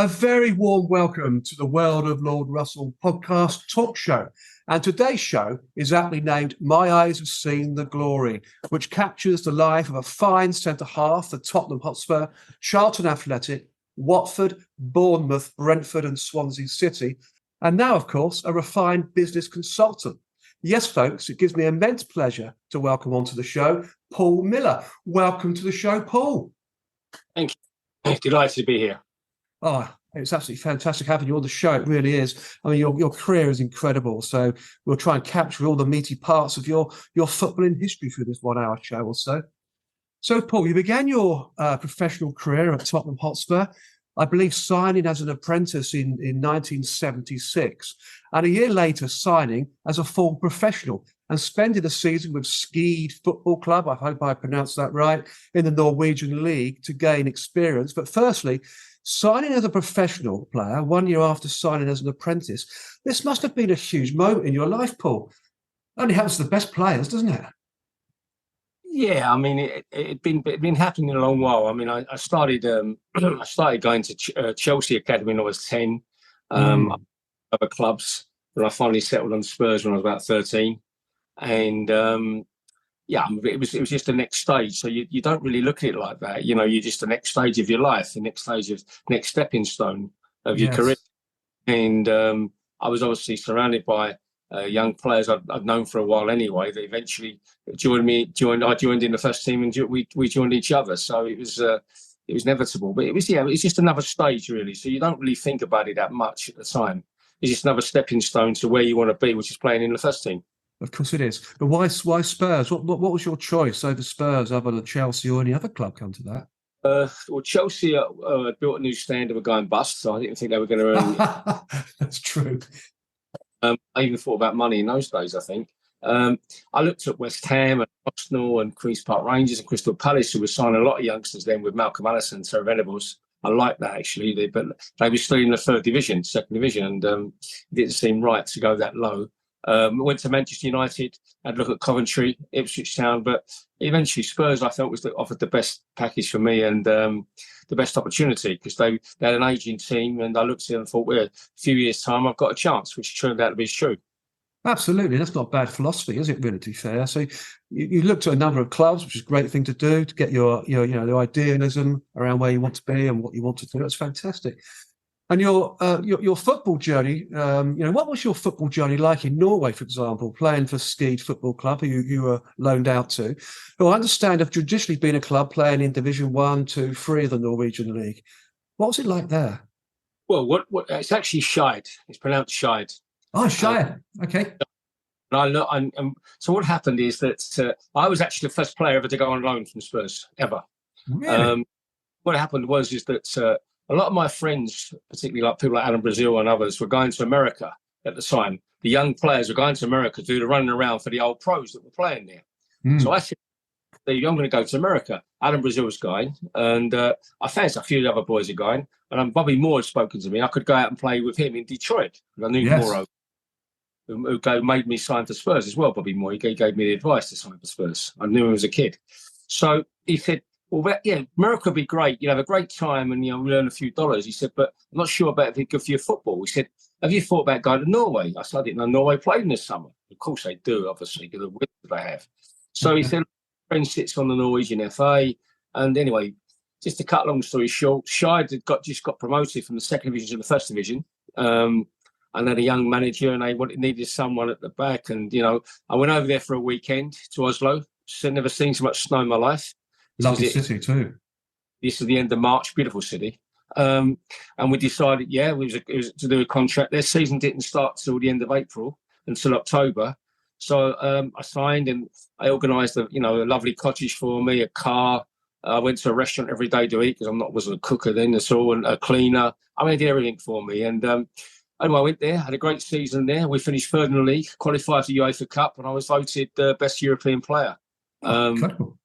A very warm welcome to the World of Lord Russell podcast talk show. And today's show is aptly named My Eyes Have Seen the Glory, which captures the life of a fine centre-half for Tottenham Hotspur, Charlton Athletic, Watford, Bournemouth, Brentford and Swansea City, and now, of course, a refined business consultant. Yes, folks, it gives me immense pleasure to welcome onto the show Paul Miller. Welcome to the show, Paul. Thank you. Delighted to be here. Oh, it's absolutely fantastic having you on the show. It really is. I mean, your career is incredible. So we'll try and capture all the meaty parts of your footballing history through this 1 hour show or so. So, Paul, you began your professional career at Tottenham Hotspur, I believe signing as an apprentice in 1976, and a year later signing as a full professional and spending a season with Skeid Football Club, I hope I pronounced that right, in the Norwegian League to gain experience. But firstly, signing as a professional player 1 year after signing as an apprentice, this must have been a huge moment in your life, Paul. Only happens to the best players, doesn't it? Yeah, I mean, it'd been happening a long while. I mean, I started I started going to Chelsea Academy when I was 10, other clubs, but I finally settled on Spurs when I was about 13. And yeah, it was just the next stage. So you don't really look at it like that. You know, you're just the next stage of your life, the next stage of next stepping stone of your career. And I was obviously surrounded by young players I've known for a while anyway. They eventually joined me. I joined in the first team, and we joined each other. So it was inevitable. But it was just another stage really. So you don't really think about it that much at the time. It's just another stepping stone to where you want to be, which is playing in the first team. Of course it is. But why Spurs? What was your choice over Spurs, other than Chelsea or any other club? Come to that. Well, Chelsea built a new standard of going bust, so I didn't think they were going to earn. That's true. I even thought about money in those days, I think. I looked at West Ham and Arsenal and Queen's Park Rangers and Crystal Palace, who were signing a lot of youngsters then with Malcolm Allison and Terry Venables. I liked that, actually. But they were still in the second division, and it didn't seem right to go that low. Went to Manchester United, had a look at Coventry, Ipswich Town, but eventually Spurs, I felt, offered the best package for me and the best opportunity, because they had an aging team, and I looked at them and thought, well, a few years' time, I've got a chance, which turned out to be true. Absolutely. That's not bad philosophy, is it, really, to be fair? So you looked at a number of clubs, which is a great thing to do, to get your the idealism around where you want to be and what you want to do. That's fantastic. And your football journey, what was your football journey like in Norway, for example, playing for Skeid Football Club, who you were loaned out to, who I understand have traditionally been a club playing in Division 1, 2, 3 of the Norwegian League. What was it like there? Well, what it's actually Skeid. It's pronounced Skeid. Oh, Skeid. Okay. And so what happened is that I was actually the first player ever to go on loan from Spurs, ever. Really? What happened was that a lot of my friends, particularly like people like Alan Brazil and others, were going to America at the time. The young players were going to America to do the running around for the old pros that were playing there. So I said, I'm going to go to America. Alan Brazil was going, and I fancied a few other boys are going. And Bobby Moore had spoken to me. I could go out and play with him in Detroit. I knew Moore, who made me sign for Spurs as well, Bobby Moore. He gave me the advice to sign for Spurs. I knew him as a kid. So he said, well, yeah, America would be great. You'll have a great time and, we'll earn a few dollars. He said, but I'm not sure about if it's good for your football. He said, have you thought about going to Norway? I said, I didn't know Norway played in this summer. Of course they do, obviously, because of the winter they have. So he said, friend sits on the Norwegian FA. And anyway, just to cut long story short, Skeid had just got promoted from the second division to the first division. And had a young manager, and they needed someone at the back. And, I went over there for a weekend to Oslo. Never seen so much snow in my life. Lovely city too. This is the end of March, beautiful city. And we decided, it was to do a contract. Their season didn't start till the end of April, until October. So I signed, and I organised a lovely cottage for me, a car. I went to a restaurant every day to eat, because wasn't a cooker then at all, and a cleaner. I mean, I did everything for me. And anyway, I went there, had a great season there. We finished third in the league, qualified for the UEFA Cup, and I was voted best European player. Incredible.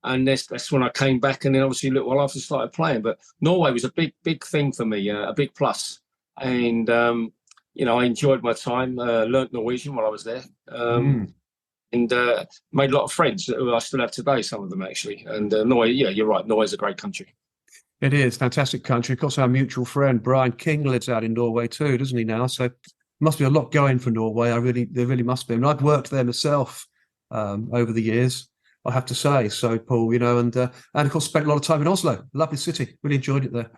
And that's when I came back, and then obviously a little while after started playing. But Norway was a big thing for me, a big plus. And, I enjoyed my time, learnt Norwegian while I was there, and made a lot of friends who I still have today, some of them actually. And Norway, you're right, Norway's a great country. It is fantastic country. Of course, our mutual friend Brian King lives out in Norway too, doesn't he now? So must be a lot going for Norway. There really must be. And I've worked there myself over the years, I have to say. So, Paul, and of course, spent a lot of time in Oslo. Lovely city. Really enjoyed it there.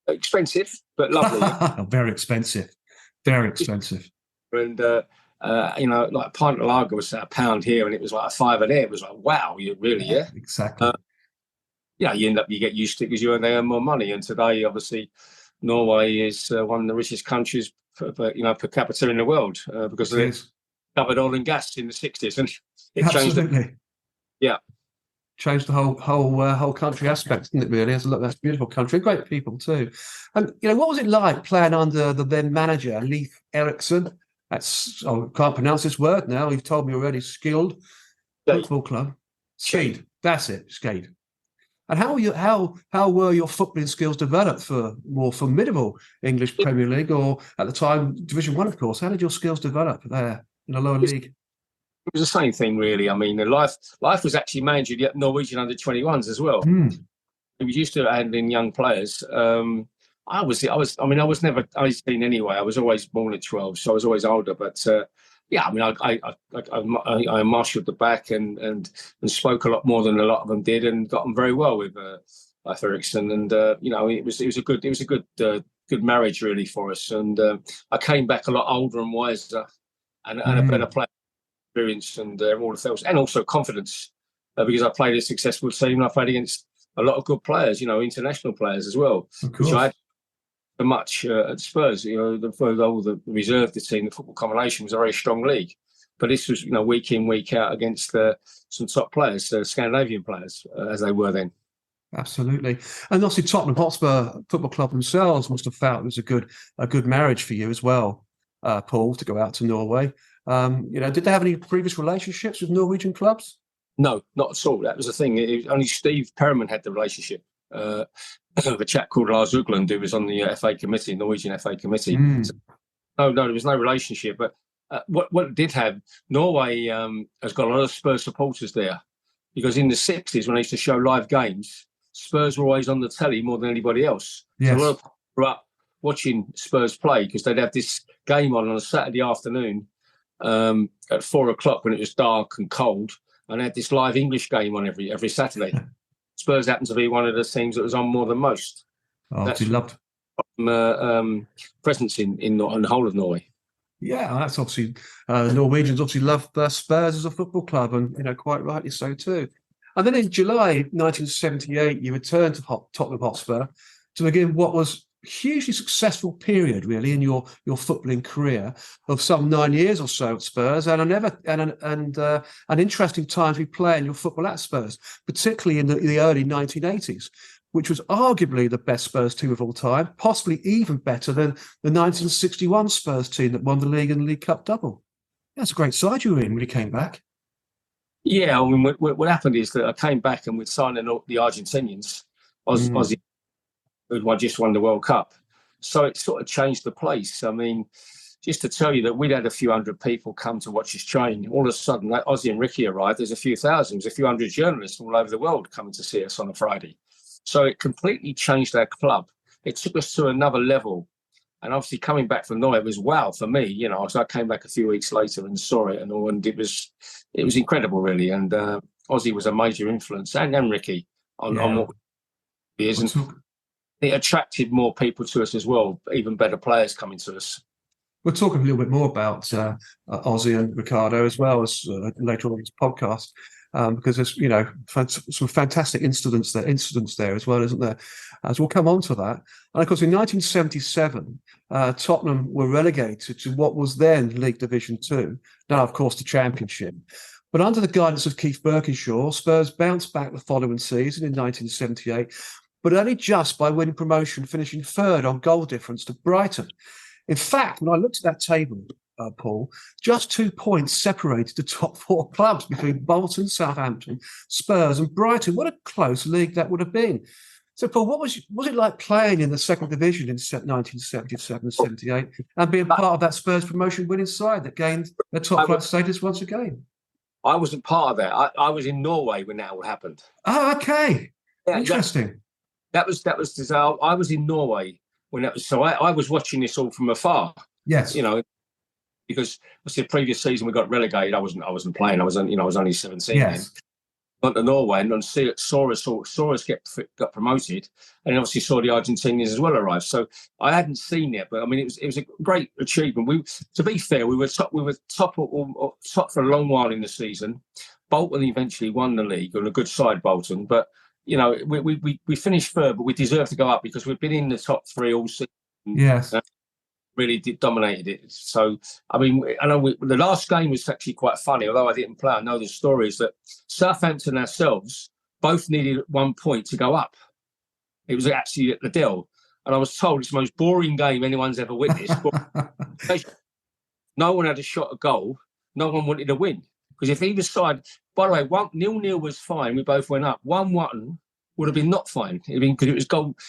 Expensive, but lovely. Very expensive. Very expensive. And like a pint of lager was £1 here, and it was like $5 there. It was like, wow, you really, yeah, exactly. You get used to it because they earn more money. And today, obviously, Norway is one of the richest countries per capita in the world because they covered oil and gas in the 60s, and it absolutely changed the whole country aspect, didn't it? Really, that's a beautiful country, great people too. And what was it like playing under the then manager Leif Eriksen? I can't pronounce this word now. You've told me already. Skilled football club. Skade. That's it. Skade. And how were your footballing skills developed for more formidable English Premier League, or at the time Division 1, of course? How did your skills develop there in a lower league? It was the same thing, really. I mean, life was actually managing the Norwegian under-21s as well. We was used to handling young players. I was never 18 anyway. I was always born at 12, so I was always older. But I marshalled the back and spoke a lot more than a lot of them did, and got on very well with Leif Eriksen. And it was a good marriage really for us. And I came back a lot older and wiser, and a better player experience, and all the else, and also confidence because I played a successful team. And I played against a lot of good players, international players as well, which I had so much at Spurs. All the reserve team, the football combination was a very strong league. But this was, week in, week out against some top players, Scandinavian players, as they were then. Absolutely. And obviously Tottenham Hotspur Football Club themselves must have felt it was a good marriage for you as well, Paul, to go out to Norway. Did they have any previous relationships with Norwegian clubs? No, not at all. That was the thing. Only Steve Perriman had the relationship. A chap called Lars Ugland, who was on the FA committee, Norwegian FA committee. So, no, there was no relationship. But what it did have, Norway has got a lot of Spurs supporters there, because in the 60s, when they used to show live games, Spurs were always on the telly more than anybody else. Yes. So a lot of people were up watching Spurs play because they'd have this game on a Saturday afternoon at 4 o'clock when it was dark and cold, and they had this live English game on every Saturday. Spurs happened to be one of the teams that was on more than most. That's loved presence in the whole of Norway. Yeah, that's obviously Norwegians obviously love Spurs as a football club, and quite rightly so too. And then in July 1978, you returned to Tottenham Hotspur to begin what was a hugely successful period, really, in your footballing career of some 9 years or so at Spurs, and an interesting time to be playing your football at Spurs, particularly in the early 1980s, which was arguably the best Spurs team of all time, possibly even better than the 1961 Spurs team that won the league and the League Cup double. That's a great side you were in when you came back. Yeah, I mean, what happened is that I came back and we'd signed the Argentinians, Aussie, who just won the World Cup. So it sort of changed the place. I mean, just to tell you that we'd had a few hundred people come to watch us train. All of a sudden, like Ozzy and Ricky arrived, there's a few thousand, there's a few hundred journalists all over the world coming to see us on a Friday. So it completely changed our club. It took us to another level. And obviously coming back from Norway, it was wow for me. So I came back a few weeks later and saw it and all, and it was incredible, really. And Ozzy was a major influence, and Ricky on what he is. And it attracted more people to us as well, even better players coming to us. We'll talk a little bit more about Ozzy and Ricardo as well as later on in this podcast, because there's some fantastic incidents there as well, isn't there? As we'll come on to that. And of course, in 1977, Tottenham were relegated to what was then League Division 2, now of course the Championship. But under the guidance of Keith Birkinshaw, Spurs bounced back the following season in 1978, but only just by winning promotion, finishing third on goal difference to Brighton. In fact, when I looked at that table, Paul, just 2 points separated the top 4 clubs between Bolton, Southampton, Spurs and Brighton. What a close league that would have been. So, Paul, what was it like playing in the second division in 1977-78 and being part of that Spurs promotion winning side that gained the top flight status once again? I wasn't part of that. I was in Norway when that all happened. Oh, okay. Yeah, interesting. I was in Norway when that was. So I was watching this all from afar. Yes. Because the previous season we got relegated. I wasn't playing. I was only 17 then. Went to Norway and saw us got promoted, and obviously saw the Argentinians as well arrive. So I hadn't seen it, but I mean it was a great achievement. To be fair, we were top for a long while in the season. Bolton eventually won the league on a good side, Bolton, but we finished third, but we deserved to go up because we've been in the top three all season. Yes. Really dominated it. So, I mean, I know the last game was actually quite funny, although I didn't play. I know the story is that Southampton ourselves both needed 1 point to go up. It was actually at the Dell. And I was told it's the most boring game anyone's ever witnessed. No one had a shot at goal. No one wanted to win. Because if either side, by the way, 0-0 was fine. We both went up. 1-1 would have been not fine. Because it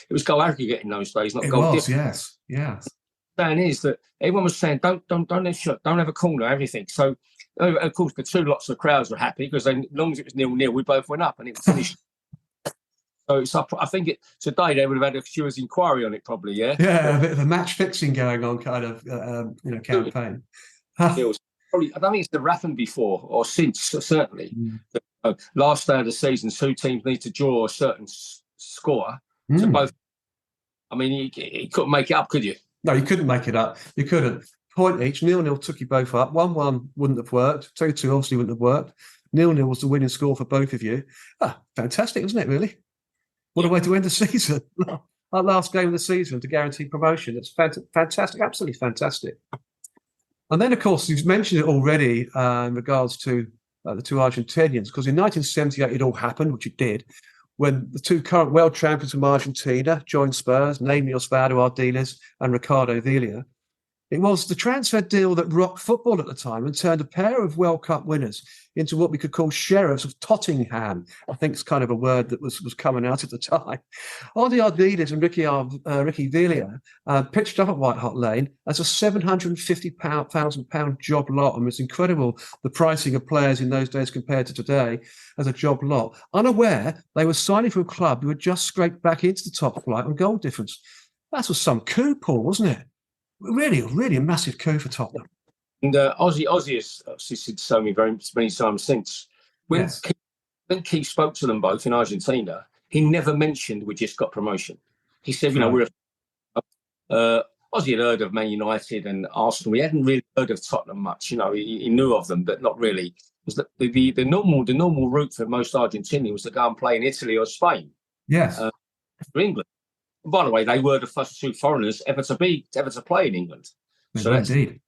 was goal aggregate in those days, not goal difference. Yes. Saying is that everyone was saying don't have a corner, everything. So of course the two lots of crowds were happy because as long as it was 0-0, we both went up and it finished. So I think today they would have had a serious inquiry on it, probably. Yeah, a bit of a match fixing going on, kind of campaign. Probably, I don't think it's never happened before or since. Certainly, last day of the season, two teams need to draw a certain score to both. I mean, you couldn't make it up, could you? No, you couldn't make it up. You couldn't. Point each. 0-0 took you both up. 1-1 wouldn't have worked. 2-2 obviously wouldn't have worked. 0-0 was the winning score for both of you. Fantastic, wasn't it, really? What a way to end the season. Our last game of the season to guarantee promotion. It's fantastic, absolutely fantastic. And then, of course, you've mentioned it already in regards to the two Argentinians, because in 1978 it all happened, which it did, when the two current world champions from Argentina joined Spurs, namely Osvaldo Ardiles and Ricardo Villa. It was the transfer deal that rocked football at the time and turned a pair of World Cup winners into what we could call sheriffs of Tottenham. I think it's kind of a word that was coming out at the time. Ardiles and Ricky Villa pitched up at White Hart Lane as a £750,000 job lot. And it's incredible the pricing of players in those days compared to today as a job lot. Unaware they were signing for a club who had just scraped back into the top flight on goal difference. That was some coup, Paul, wasn't it? Really a massive coup for Tottenham. And Ozzy has said so many times since. When Keith spoke to them both in Argentina, he never mentioned we just got promotion. He said, Ozzy had heard of Man United and Arsenal. He hadn't really heard of Tottenham much. He knew of them, but not really. It was the normal route for most Argentinians was to go and play in Italy or Spain. Yes. For England. By the way, they were the first two foreigners ever to play in England. So indeed.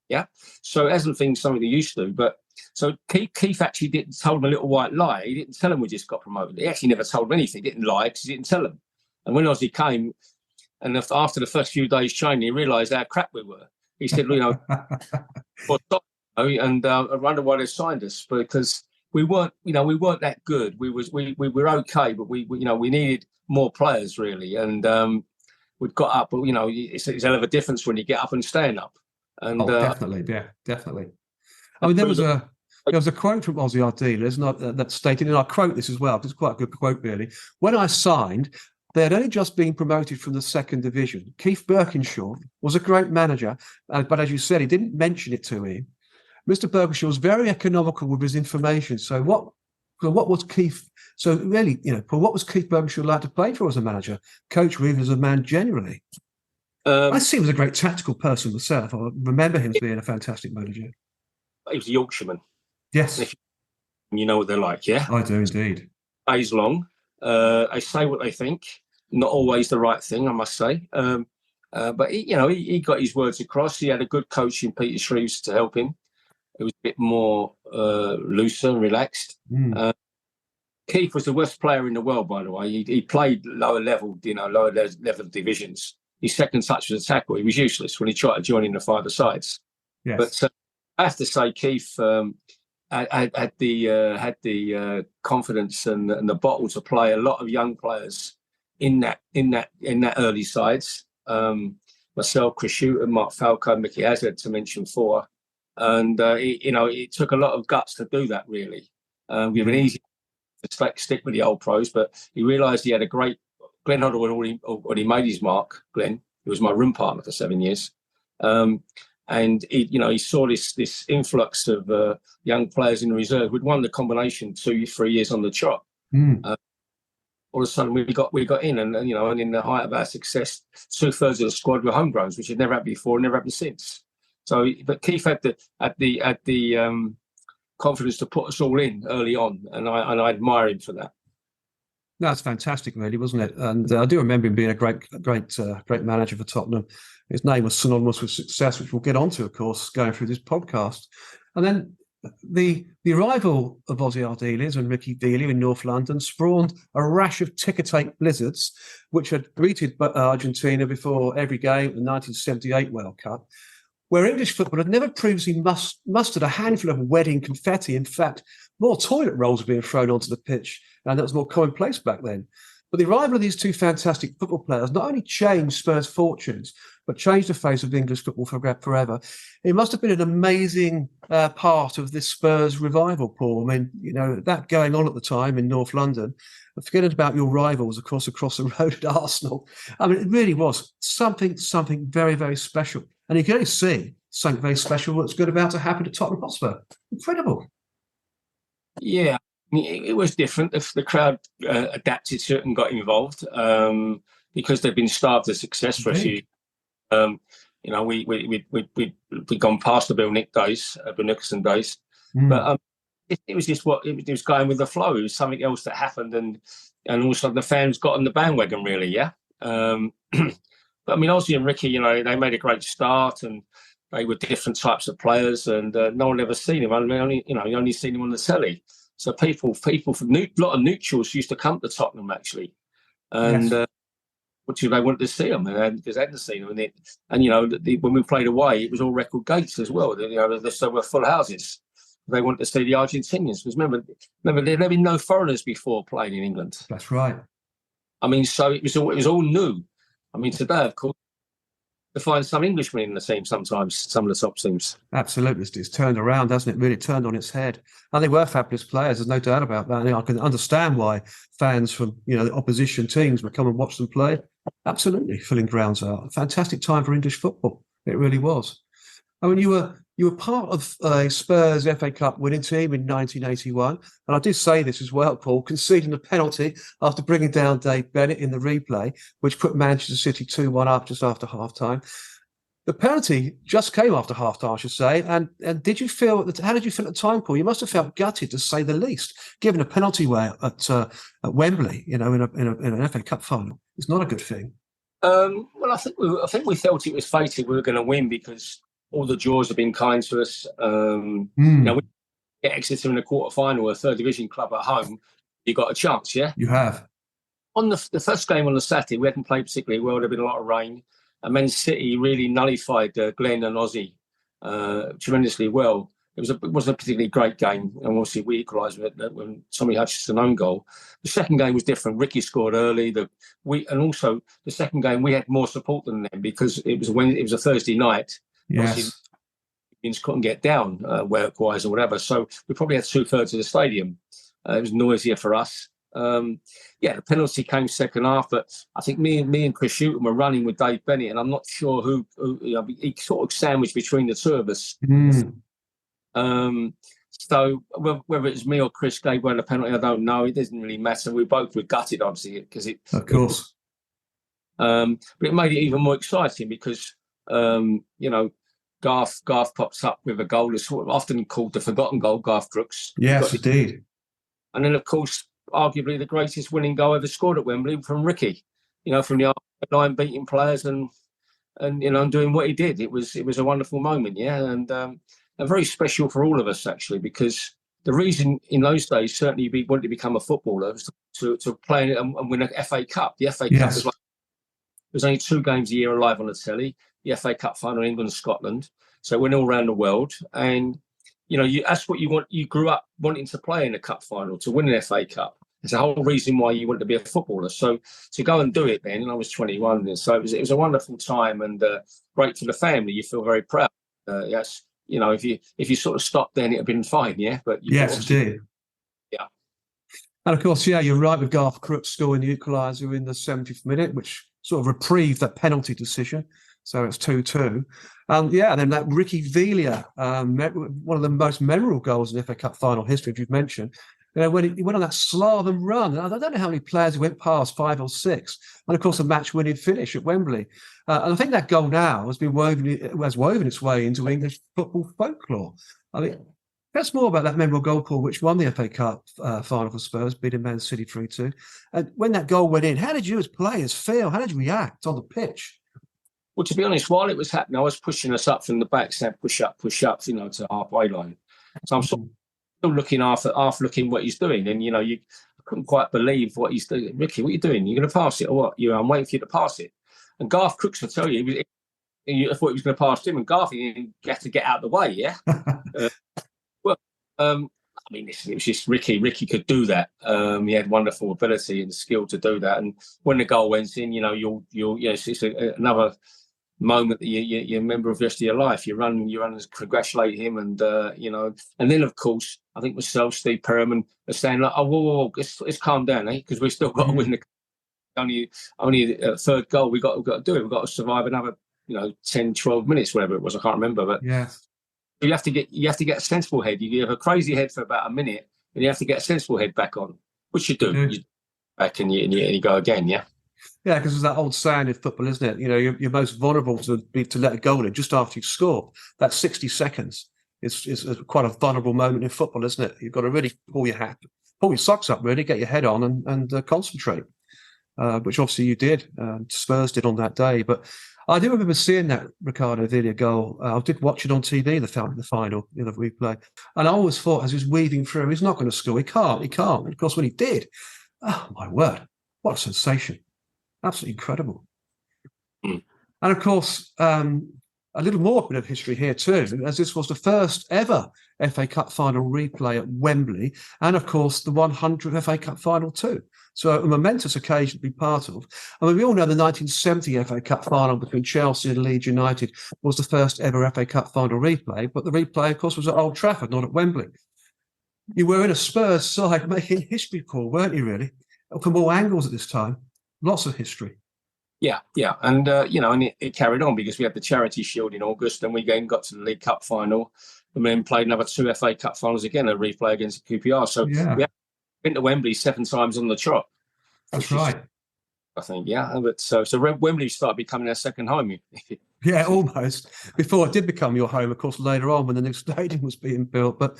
Yeah. So it hasn't been something they used to. But so Keith actually told him a little white lie. He didn't tell him we just got promoted. He actually never told him anything. He didn't lie because he didn't tell him. And when Ozzy came, and after the first few days training, he realised how crap we were. He said, and I wonder why they signed us, because we weren't that good. We were okay, but we needed more players really, and we'd got up. But it's a hell of a difference when you get up and stand up. And definitely. I mean, there was a quote from Ozzy Ardiles that stated, and I quote this as well, because it's quite a good quote really. When I signed, they had only just been promoted from the second division. Keith Birkinshaw was a great manager, but as you said, he didn't mention it to him. Mr. Birkinshaw was very economical with his information. So what was Keith? So really, Paul, what was Keith Birkinshaw like to play for as a manager, coach, or even as a man generally? I see he was a great tactical person myself. I remember him being a fantastic manager. He was a Yorkshireman. Yes. You know what they're like, yeah? I do indeed. Days long. They say what they think. Not always the right thing, I must say. But he got his words across. He had a good coach in Peter Shreves to help him. It was a bit more looser and relaxed. Keith was the worst player in the world, by the way. He played lower level divisions. His second touch was a tackle. He was useless when he tried to join in the five-a-sides. Yes. But I have to say, Keith had the confidence and the bottle to play a lot of young players in that early sides. Myself, Chris Shooter, Mark Falco, Mickey Hazard, to mention four. And it took a lot of guts to do that. Really, we were easy to stick with the old pros, but he realised he had a great Glenn Hoddle had already made his mark. Glenn, he was my room partner for 7 years. And he saw this influx of young players in the reserve. We'd won the combination 2-3 years on the trot. All of a sudden we got in, and in the height of our success, 2/3 of the squad were homegrowns, which had never happened before, never happened since. So, but Keith had the confidence to put us all in early on, and I admire him for that. That's fantastic, really, wasn't it? And I do remember him being a great manager for Tottenham. His name was synonymous with success, which we'll get onto, of course, going through this podcast. And then the arrival of Ozzy Ardiles and Ricky Dealey in North London spawned a rash of ticker-tape blizzards, which had greeted Argentina before every game of the 1978 World Cup, where English football had never previously mustered a handful of wedding confetti. In fact, more toilet rolls were being thrown onto the pitch, and that was more commonplace back then. But the arrival of these two fantastic football players not only changed Spurs' fortunes, but changed the face of English football forever. It must have been an amazing part of this Spurs revival, Paul. I mean, that going on at the time in North London, forgetting about your rivals, of course, across the road at Arsenal. I mean, it really was something very, very special. And you can only see something very special that's good about to happen to Tottenham Hotspur. Incredible. Yeah, it was different. The crowd adapted to it and got involved because they've been starved of success for a few. We'd gone past the Bill Nicholson days, but it was just it was going with the flow. It was something else that happened, and all of a sudden the fans got on the bandwagon, really. Yeah. But I mean, Ozzy and Ricky, they made a great start, and they were different types of players, and no one ever seen him. I mean, you only seen him on the telly. So people from a lot of neutrals used to come to Tottenham actually, and which they wanted to see them, because they hadn't seen them. When we played away, it was all record gates as well. So were full houses. They wanted to see the Argentinians. Because remember, there had been no foreigners before playing in England. That's right. I mean, so it was all new. I mean, today, of course, to find some Englishmen in the team sometimes, some of the top teams. Absolutely. It's turned around, hasn't it? Really turned on its head. And they were fabulous players. There's no doubt about that. I can understand why fans from, the opposition teams would come and watch them play. Absolutely. Filling grounds out. Fantastic time for English football. It really was. I mean, you were part of a Spurs FA Cup winning team in 1981. And I do say this as well, Paul, conceding a penalty after bringing down Dave Bennett in the replay, which put Manchester City 2-1 up just after half-time. The penalty just came after half-time, I should say. And how did you feel at the time, Paul? You must have felt gutted, to say the least, given a penalty way at Wembley, in an FA Cup final. It's not a good thing. Well, I think we felt it was fated we were going to win because all the draws have been kind to us. We get Exeter in the quarter-final, a third division club at home. You got a chance, yeah? You have. On the first game on the Saturday, we hadn't played particularly well. There'd been a lot of rain. And Man City really nullified Glenn and Ozzy tremendously well. It wasn't a particularly great game, and obviously we equalised when Tommy Hutchinson own goal. The second game was different. Ricky scored early. And also the second game we had more support than them because it was a Thursday night. Yes. Couldn't get down work-wise or whatever, so we probably had 2/3 of the stadium. It was noisier for us. The penalty came second half, but I think me and Chris Hughton were running with Dave Bennett, and I'm not sure who he sort of sandwiched between the two of us. So whether it's me or Chris gave away the penalty, I don't know. It doesn't really matter. We both were gutted, obviously, because of course. But it made it even more exciting because Garth pops up with a goal. It's sort of often called the forgotten goal, Garth Brooks. Yes, indeed. And then, of course, arguably the greatest winning goal ever scored at Wembley from Ricky. From the line beating players and doing what he did. It was a wonderful moment, and very special for all of us actually, because the reason in those days certainly we wanted to become a footballer was to play and win an FA Cup. The FA Cup was there's only 2 games a year live on the telly. The FA Cup final in England and Scotland. So it went all around the world. And, that's what you want. You grew up wanting to play in a cup final, to win an FA Cup. It's the whole reason why you wanted to be a footballer. So to go and do it then, and I was 21 then. So it was a wonderful time and great for the family. You feel very proud. Yes. If you sort of stopped then, it would have been fine, yeah? But yes, it did. Yeah. And of course, yeah, you're right with Garth Crooks scoring the equaliser in the 70th minute, which sort of reprieved that penalty decision. So it's 2-2. And then that Ricky Villa, one of the most memorable goals in FA Cup final history, as you've mentioned. When he went on that Slaven run, I don't know how many players went past, 5 or 6, and of course a match-winning finish at Wembley. And I think that goal now has woven its way into English football folklore. I mean, tell us more about that memorable goal, Paul, which won the FA Cup final for Spurs, beating Man City 3-2. And when that goal went in, how did you as players feel? How did you react on the pitch? Well, to be honest, while it was happening, I was pushing us up from the back, saying push up, to halfway line. So I'm sort of still looking after looking what he's doing. And, I couldn't quite believe what he's doing. Ricky, what are you doing? You're going to pass it or what? I'm waiting for you to pass it. And Garth Crooks will tell you, I thought he was going to pass to him, and Garth had to get out of the way, yeah? It was just Ricky. Ricky could do that. He had wonderful ability and skill to do that. And when the goal went in, it's another moment that you remember of the rest of your life. You run and congratulate him, and and then of course I think myself, Steve Perriman, are saying like, "Oh, whoa, let's calm down, because we've still got to win the only third goal. We've got to do it. We've got to survive another 10, 12 minutes, whatever it was. I can't remember, but yeah." You have to get a sensible head. You have a crazy head for about a minute, and you have to get a sensible head back on, which you do. You back and you go again, yeah. Yeah, because there's that old saying in football, isn't it? You're most vulnerable to let a goal in just after you score. That 60 seconds is quite a vulnerable moment in football, isn't it? You've got to really pull your socks up, really, get your head on and concentrate, which obviously you did. Spurs did on that day, but I do remember seeing that Ricardo Villa goal. I did watch it on TV, the final, the replay. And I always thought, as he was weaving through, he's not going to score. He can't. And of course, when he did, oh, my word, what a sensation. Absolutely incredible. Mm. And of course, a little more bit of history here too, as this was the first ever FA Cup final replay at Wembley, and of course the 100th FA Cup final too. So a momentous occasion to be part of. I mean, we all know the 1970 FA Cup final between Chelsea and Leeds United was the first ever FA Cup final replay, but the replay, of course, was at Old Trafford, not at Wembley. You were in a Spurs side making history, Paul, weren't you, really? From all angles at this time. Lots of history. Yeah. And, and it carried on because we had the Charity Shield in August, and we then got to the League Cup final and then played another 2 FA Cup finals again, a replay against QPR. So we have been to Wembley 7 times on the trot. That's right. I think, yeah. But so Wembley started becoming our second home. Yeah, almost. Before it did become your home, of course, later on when the new stadium was being built. But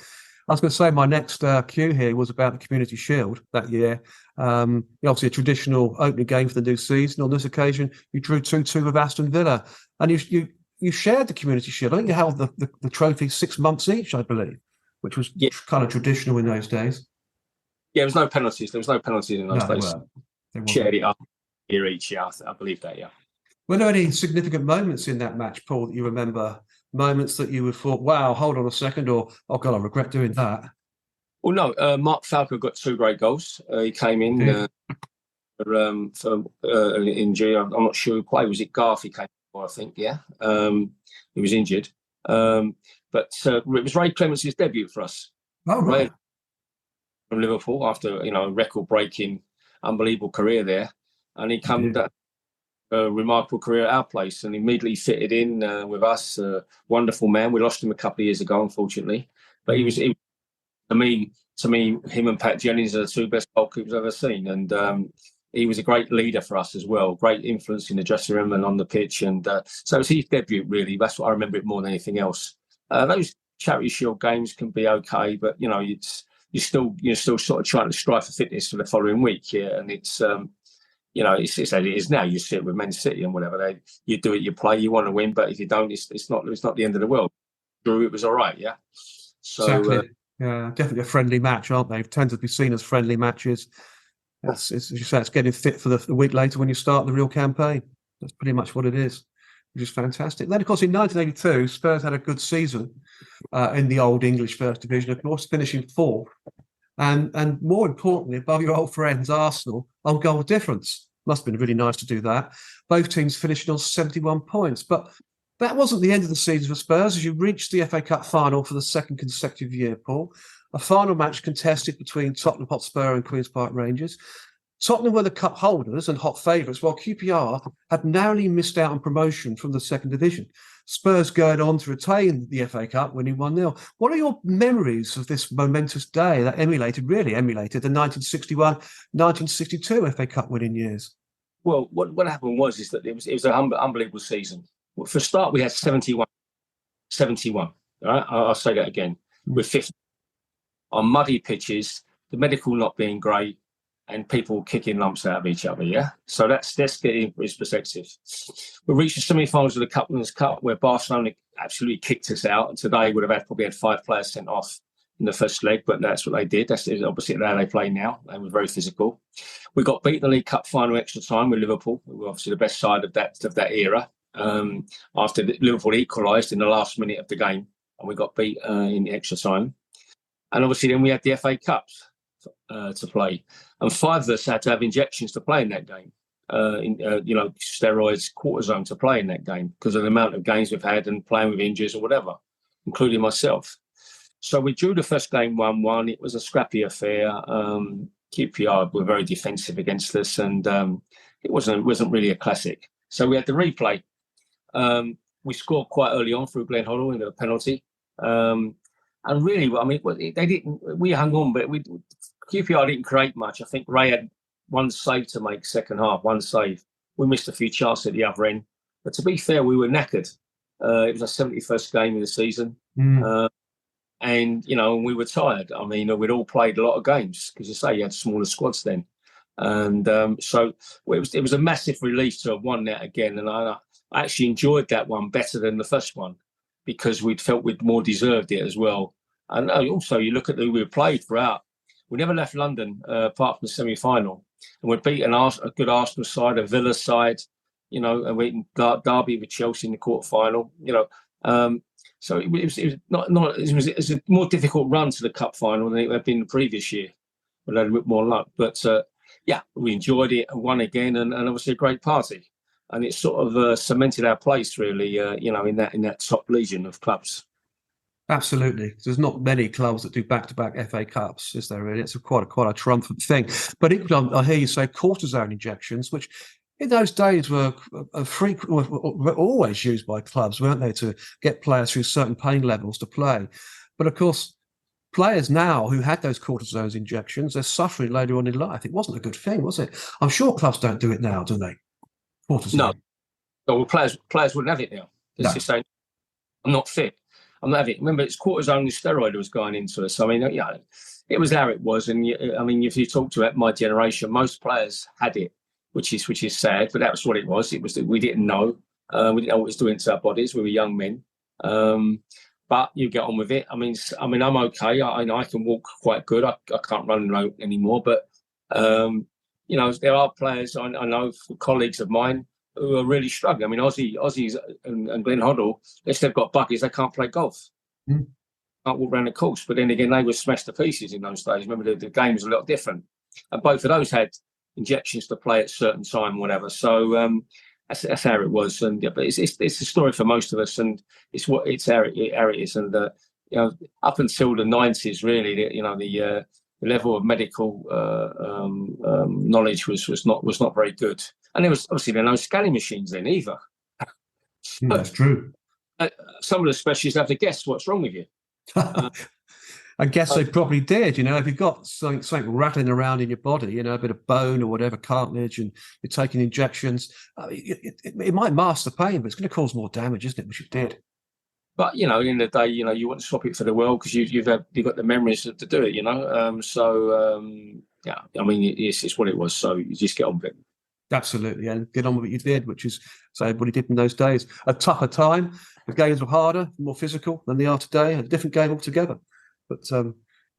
I was going to say my next cue here was about the Community Shield that year. Obviously, a traditional opening game for the new season. On this occasion, you drew 2-2 with Aston Villa. And you shared the Community Shield. I think you held the trophy 6 months each, I believe, which was kind of traditional in those days. Yeah, there was no penalties. There was no penalties in those days. Shared it up here each year. I believe that, yeah. Were there any significant moments in that match, Paul, that you remember? Moments that you would thought, wow, hold on a second, or, oh, God, I regret doing that? Well, no, Mark Falco got 2 great goals. He came in for injury. I'm not sure who played. Was it Garth he came for, I think, yeah. He was injured. But it was Ray Clemence's debut for us. Oh, right. From Liverpool after, a record-breaking, unbelievable career there. And he came a remarkable career at our place and immediately fitted in with us. Wonderful man. We lost him a couple of years ago, unfortunately. But he was to me, him and Pat Jennings are the 2 best goalkeepers I've ever seen. And he was a great leader for us as well. Great influence in the dressing room and on the pitch. And so it was his debut, really. That's what I remember it more than anything else. Those Charity Shield games can be okay, but, you're still sort of trying to strive for fitness for the following week. Yeah. And it's it's as it is now. You sit with Man City and whatever. You do it, you play, you want to win, but if you don't, it's not the end of the world. Drew, it was all right, yeah. So exactly. Yeah, definitely a friendly match, aren't they? They tend to be seen as friendly matches. It's as you say, it's getting fit for the week later when you start the real campaign. That's pretty much what it is, which is fantastic. Then, of course, in 1982, Spurs had a good season in the old English First Division, of course, finishing 4th. And more importantly, above your old friends, Arsenal, on goal difference. Must have been really nice to do that. Both teams finishing on 71 points. But that wasn't the end of the season for Spurs as you reached the FA Cup final for the 2nd consecutive year, Paul. a final match contested between Tottenham Hotspur and Queen's Park Rangers. Tottenham were the cup holders and hot favourites, while QPR had narrowly missed out on promotion from the second division. Spurs going on to retain the FA Cup, winning 1-0. What are your memories of this momentous day that really emulated the 1961-1962 FA Cup winning years? Well, what happened was that it was an unbelievable season. For a start, we had 71. Right? I'll say that again. With 50 on muddy pitches, the medical not being great, and people kicking lumps out of each other. Yeah, so that's getting his perspective. We reached the semi-finals of the Cup Winners' Cup, where Barcelona absolutely kicked us out, and today would have probably had 5 players sent off in the first leg, but that's what they did. That's obviously how they play now. They were very physical. We got beat in the League Cup final extra time with Liverpool. We were obviously the best side of that era. After Liverpool equalised in the last minute of the game, and we got beat in the extra time. And obviously then we had the FA Cups to play, and 5 of us had to have injections to play in that game. Steroids, cortisone to play in that game because of the amount of games we've had and playing with injuries or whatever, including myself. So we drew the first game 1-1. It was a scrappy affair. QPR were very defensive against us, and it wasn't really a classic. So we had the replay. We scored quite early on through Glenn Hoddle in a penalty. And really, I mean, they didn't. We hung on, but QPR didn't create much. I think Ray had 1 save to make second half, 1 save. We missed a few chances at the other end. But to be fair, we were knackered. It was our 71st game of the season. And, we were tired. I mean, we'd all played a lot of games because you say you had smaller squads then. And so it was a massive relief to have won that again. And I actually enjoyed that one better than the first one because we'd felt we'd more deserved it as well. And also, you look at who we played throughout. We never left London apart from the semi-final. And we'd beaten a good Arsenal side, a Villa side, and we beaten Derby with Chelsea in the quarter-final, So it was a more difficult run to the cup final than it had been the previous year. We had a bit more luck, but we enjoyed it and won again, and obviously a great party, and it sort of cemented our place really, in that top legion of clubs. Absolutely, there's not many clubs that do back-to-back FA Cups, is there? Really, it's quite a triumphant thing. But equally, I hear you say cortisone injections, which in those days were always used by clubs, weren't they, to get players through certain pain levels to play. But of course, players now who had those cortisone injections, they're suffering later on in life. It wasn't a good thing, was it? I'm sure clubs don't do it now, do they? Cortisone. No. Well, players wouldn't have it now. They're just saying, I'm not fit. I'm not having it. Remember, it's cortisone and steroid was going into us. I mean, it was how it was. And I mean, if you talk to my generation, most players had it, which is sad, but that was what it was. It was that we didn't know. We didn't know what it was doing to our bodies. We were young men. But you get on with it. I mean, I'm okay. I can walk quite good. I can't run anymore. But there are players I know, colleagues of mine, who are really struggling. I mean, Aussies and Glenn Hoddle, if they've got buggies, they can't play golf. Can't walk around the course. But then again, they were smashed to pieces in those days. Remember, the game was a lot different. And both of those had injections to play at a certain time, whatever. So that's how it was. And but it's a story for most of us, and it's how it is. And up until the 90s, really, the level of medical knowledge was not very good. And there was obviously no scanning machines then either. That's true. Some of the specialists have to guess what's wrong with you. I guess they probably did. If you've got something rattling around in your body, a bit of bone or whatever, cartilage, and you're taking injections, it might mask the pain, but it's going to cause more damage, isn't it? Which it did. But at the end of the day, you want to swap it for the world because you've got the memories to do it. I mean, it's what it was. So you just get on with it. Absolutely, and get on with what you did, which is what he did in those days. A tougher time. The games were harder, more physical than they are today. A different game altogether. But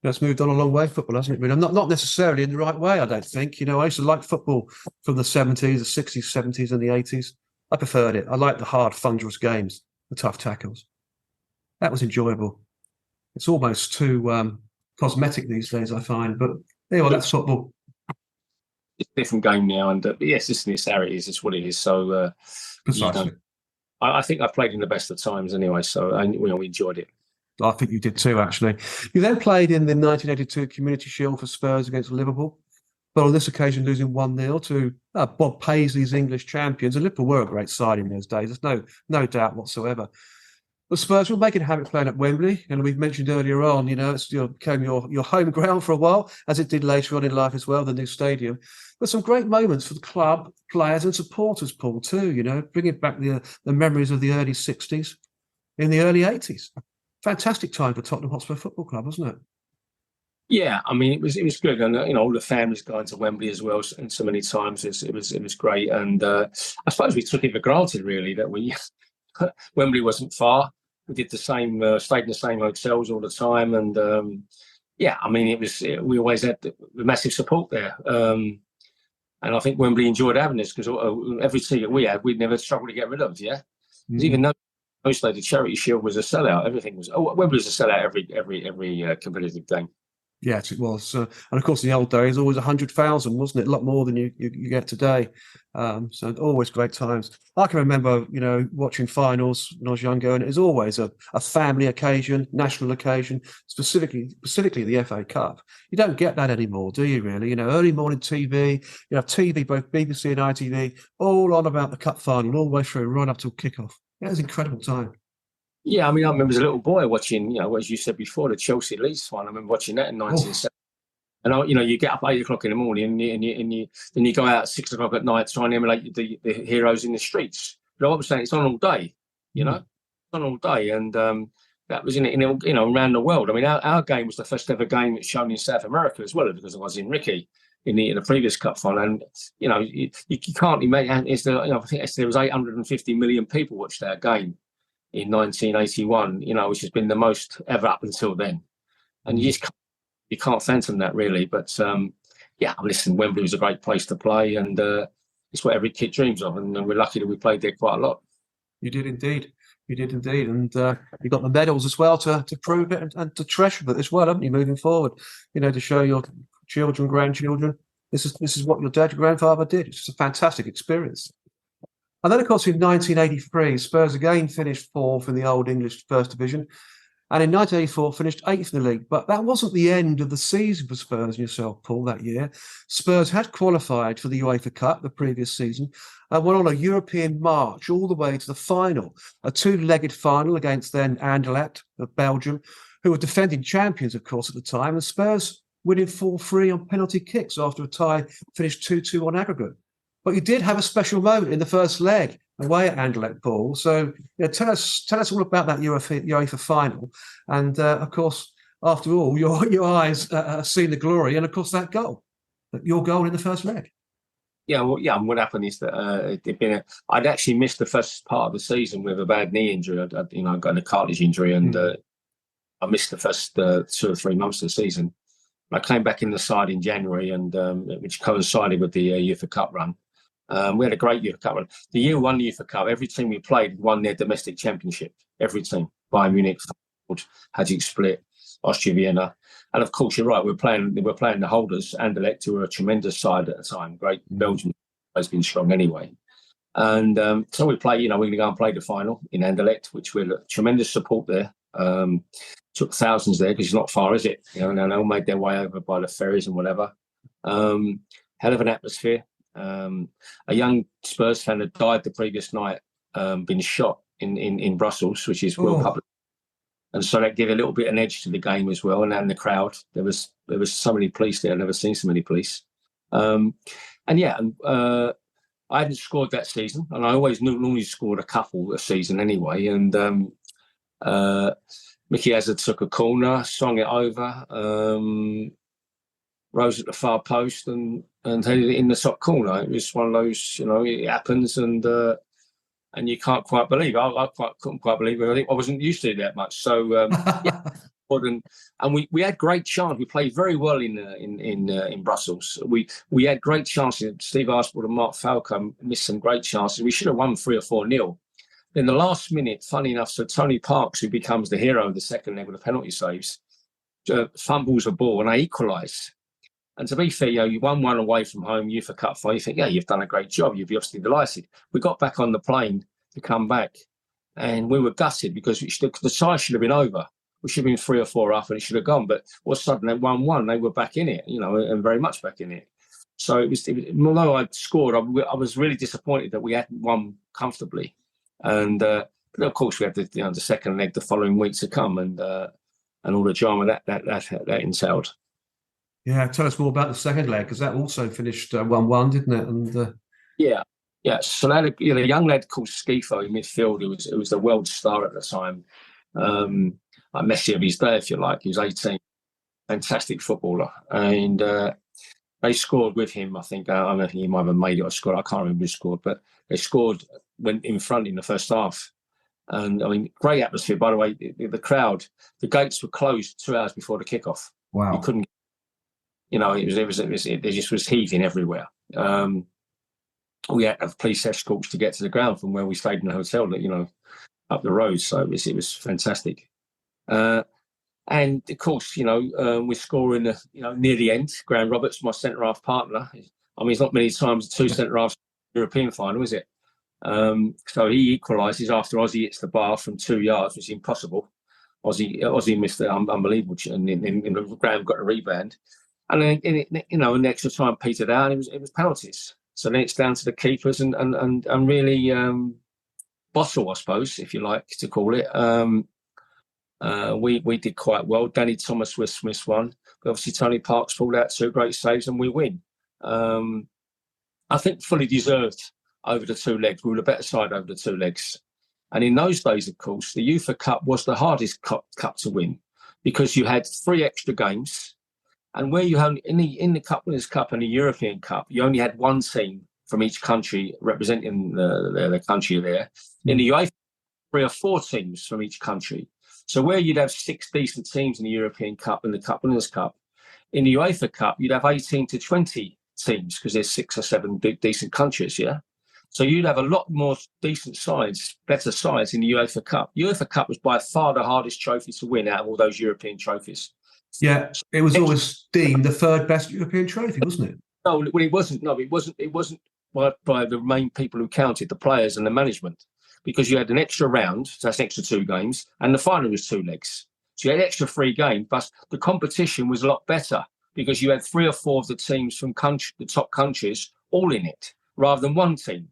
it's moved on a long way, football, hasn't it? Really, not necessarily in the right way, I don't think. I used to like football from the 70s, the 60s, 70s, and the 80s. I preferred it. I liked the hard, thunderous games, the tough tackles. That was enjoyable. It's almost too cosmetic these days, I find. But anyway, that's football. It's a different game now, and yes, it's how it is. It's what it is. So precisely. I think I played in the best of times anyway. So we enjoyed it. I think you did too, actually. You then played in the 1982 Community Shield for Spurs against Liverpool, but on this occasion losing 1-0 to Bob Paisley's English champions. And Liverpool were a great side in those days. There's no doubt whatsoever. The Spurs will make it a habit playing at Wembley, and we've mentioned earlier on, it's became your home ground for a while, as it did later on in life as well, the new stadium. But some great moments for the club, players and supporters, Paul, too, bringing back the memories of the early 60s, in the early 80s. Fantastic time for Tottenham Hotspur Football Club, wasn't it? Yeah, I mean, it was good, and all the families going to Wembley as well, and so many times it was great, and I suppose we took it for granted really that Wembley wasn't far. We did the same, stayed in the same hotels all the time, and yeah, I mean, we always had the massive support there, and I think Wembley enjoyed having this because every ticket we had, we'd never struggled to get rid of. Yeah, even though mostly the Charity Shield was a sellout, everything was. Wembley was a sellout every competitive game. Yes, it was. And of course, in the old days, always 100,000, wasn't it? A lot more than you get today. So always great times. I can remember, watching finals when I was younger, and it was always a family occasion, national occasion, specifically the FA Cup. You don't get that anymore, do you really? Early morning TV, TV, both BBC and ITV, all on about the cup final, all the way through, right up till kickoff. It was an incredible time. Yeah, I mean, I remember as a little boy watching, as you said before, the Chelsea Leeds one. I remember watching that in 1970. And you get up 8 o'clock in the morning, and you go out at 6 o'clock at night trying to emulate the heroes in the streets. But what I'm saying, it's on all day, it's on all day, and that was around the world. I mean, our game was the first ever game that's shown in South America as well, because I was in Ricky in the previous cup final, and you can't imagine. I think there was 850 million people watched our game in 1981, which has been the most ever up until then. And you can't phantom that really. But yeah, listen, Wembley was a great place to play, and it's what every kid dreams of. And we're lucky that we played there quite a lot. You did indeed. And you got the medals as well to prove it and to treasure it as well, haven't you, moving forward? To show your children, grandchildren, this is what your dad, your grandfather did. It's just a fantastic experience. And then, of course, in 1983, Spurs again finished fourth in the Old English First Division. And in 1984, finished eighth in the league. But that wasn't the end of the season for Spurs and yourself, Paul, that year. Spurs had qualified for the UEFA Cup the previous season and went on a European march all the way to the final, a two-legged final against then Anderlecht of Belgium, who were defending champions, of course, at the time. And Spurs winning 4-3 on penalty kicks after a tie finished 2-2 on aggregate. But you did have a special moment in the first leg away at Anderlecht, Paul. So tell us all about that UEFA final. And of course, after all, your eyes seen the glory, and of course that goal, your goal in the first leg. Yeah, and what happened is that I'd actually missed the first part of the season with a bad knee injury. I got a cartilage injury, and I missed the first 2 or 3 months of the season. I came back in the side in January, and which coincided with the UEFA Cup run. We had a great UEFA Cup run. The year one UEFA Cup, every team we played won their domestic championship. Every team. Bayern Munich, Hajduk Split, Austria Vienna. And of course, you're right, we're playing the holders, Anderlecht, who were a tremendous side at the time. Great. Belgium has been strong anyway. And so we play, we're going to go and play the final in Anderlecht, which we're tremendous support there. Took thousands there because it's not far, is it? And they all made their way over by the ferries and whatever. Hell of an atmosphere. A young Spurs fan had died the previous night, been shot in Brussels, which is well public, and so that gave a little bit of an edge to the game as well. And then the crowd, there was so many police there. I've never seen so many police. I hadn't scored that season, and I always normally scored a couple a season anyway. And Mickey Hazard took a corner, swung it over. Rose at the far post and headed it in the top corner. It was one of those, it happens, and you can't quite believe it. I couldn't quite believe it. I think I wasn't used to it that much. So and we had great chance. We played very well in Brussels. We had great chances. Steve Arsport and Mark Falcon missed some great chances. We should have won 3 or 4-0. In the last minute, funny enough, so Tony Parks, who becomes the hero of the second leg with the penalty saves, fumbles a ball and they equalise. And to be fair, you won 1 away from home, UEFA Cup final. You think, yeah, you've done a great job. You'd be obviously delighted. We got back on the plane to come back, and we were gutted because the tie should have been over. We should have been 3 or 4 up, and it should have gone. But all of a sudden, they 1-1. They were back in it, and very much back in it. So it was although I'd scored, I was really disappointed that we hadn't won comfortably. And but of course, we had the second leg the following week to come, and all the drama that entailed. Yeah, tell us more about the second leg, because that also finished 1-1, didn't it? And yeah. So they had a young lad called Schifo in midfield, who was the world star at the time, like Messi of his day, if you like. He was 18, fantastic footballer, and they scored with him. I think I don't know if he might have made it or scored. I can't remember who scored, but they scored, went in front in the first half. And I mean, great atmosphere. By the way, the crowd, the gates were closed 2 hours before the kickoff. wow, You couldn't. It just was heaving everywhere. We had to have police escorts to get to the ground from where we stayed in the hotel, up the road. So it was fantastic. And of course, we're scoring, near the end. Graham Roberts, my centre half partner. I mean, it's not many times 2 centre halves European final, is it? So he equalises after Ozzy hits the bar from 2 yards, which is impossible. Ozzy missed the unbelievable, and then Graham got a rebound. And then, in the extra time petered out, it was penalties. So then it's down to the keepers and really bottle, I suppose, if you like to call it. We did quite well. Danny Thomas missed one. But obviously, Tony Parks pulled out 2 great saves, and we win. I think fully deserved over the 2 legs. We were the better side over the 2 legs. And in those days, of course, the UEFA Cup was the hardest cup to win, because you had 3 extra games. And where you had in the Cup Winners' Cup and the European Cup, you only had 1 team from each country representing their country there. In the UEFA, 3 or 4 teams from each country. So where you'd have 6 decent teams in the European Cup and the Cup Winners' Cup, in the UEFA Cup, you'd have 18 to 20 teams, because there's 6 or 7 decent countries, yeah? So you'd have a lot more decent sides, better sides in the UEFA Cup. UEFA Cup was by far the hardest trophy to win out of all those European trophies. Yeah, it was always deemed the 3rd best European trophy, wasn't it? No, well, it wasn't. No, it wasn't by the main people who counted, the players and the management, because you had an extra round, so that's an extra 2 games, and the final was 2 legs. So you had extra 3 games, but the competition was a lot better, because you had 3 or 4 of the teams from the top countries all in it, rather than 1 team.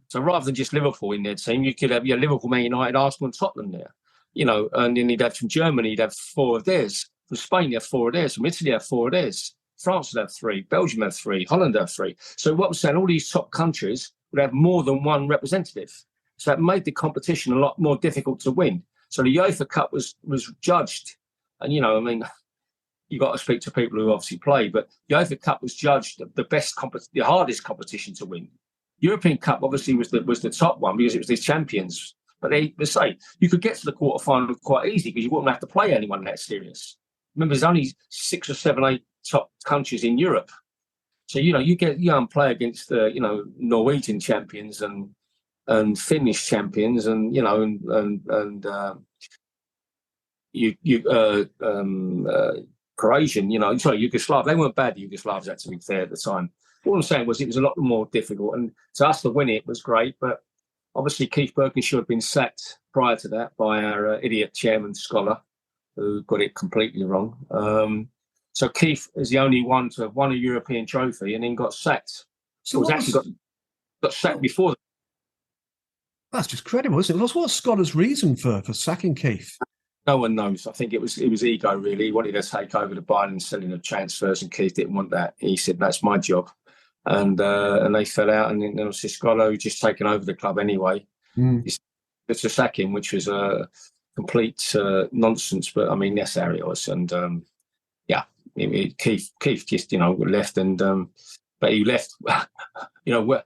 So rather than just Liverpool in their team, you could have Liverpool, Man United, Arsenal, and Tottenham there, and then you'd have from Germany, you'd have 4 of theirs. From Spain, you have 4 of theirs. From Italy, you have 4 of theirs. France would have 3. Belgium would have 3. Holland would have 3. So what I'm saying, all these top countries would have more than 1 representative. So that made the competition a lot more difficult to win. So the UEFA Cup was judged. And, you got to speak to people who obviously play, but the UEFA Cup was judged the hardest competition to win. European Cup obviously was the top one, because it was the champions. But they say you could get to the quarterfinal quite easy, because you wouldn't have to play anyone that serious. Remember, there's only 6 or 7, 8 top countries in Europe. So, you play against the, Norwegian champions and Finnish champions and, Croatian, Yugoslav. They weren't bad, the Yugoslavs, had to be fair at the time. All I'm saying was it was a lot more difficult. And to us to win it was great. But obviously Keith Birkinshaw had been sacked prior to that by our idiot chairman Scholar, who got it completely wrong. So Keith is the only one to have won a European trophy and then got sacked. So it was actually got sacked before that. That's just credible, isn't it? What's Scholar's reason for sacking Keith? No one knows. I think it was ego, really. He wanted to take over the buying and selling of transfers, and Keith didn't want that. He said, that's my job. And they fell out, and then there was Scholar who just taken over the club anyway. It's to sack him, which was a complete nonsense, but I mean, that's how it was. And Keith just, left, and but he left,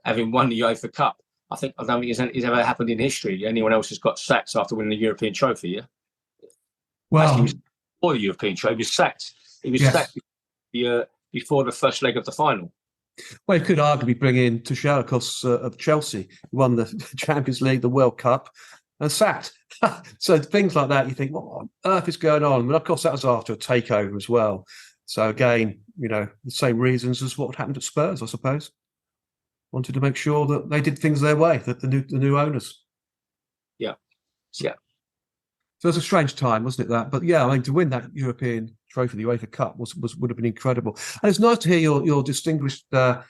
having won the UEFA Cup. I don't think it's ever happened in history. Anyone else has got sacked after winning the European trophy, yeah? Well, actually, he was before the European trophy. He was sacked. He was sacked before the first leg of the final. Well, you could arguably bring in Tuchel, of course, of Chelsea, who won the Champions League, the World Cup, and sacked. So things like that, you think, what on earth is going on? But of course, that was after a takeover as well. So again, the same reasons as what happened at Spurs, I suppose. Wanted to make sure that they did things their way, that the new owners. Yeah. So it was a strange time, wasn't it? That, but yeah, I mean, to win that European trophy, the UEFA Cup, would have been incredible. And it's nice to hear your distinguished, view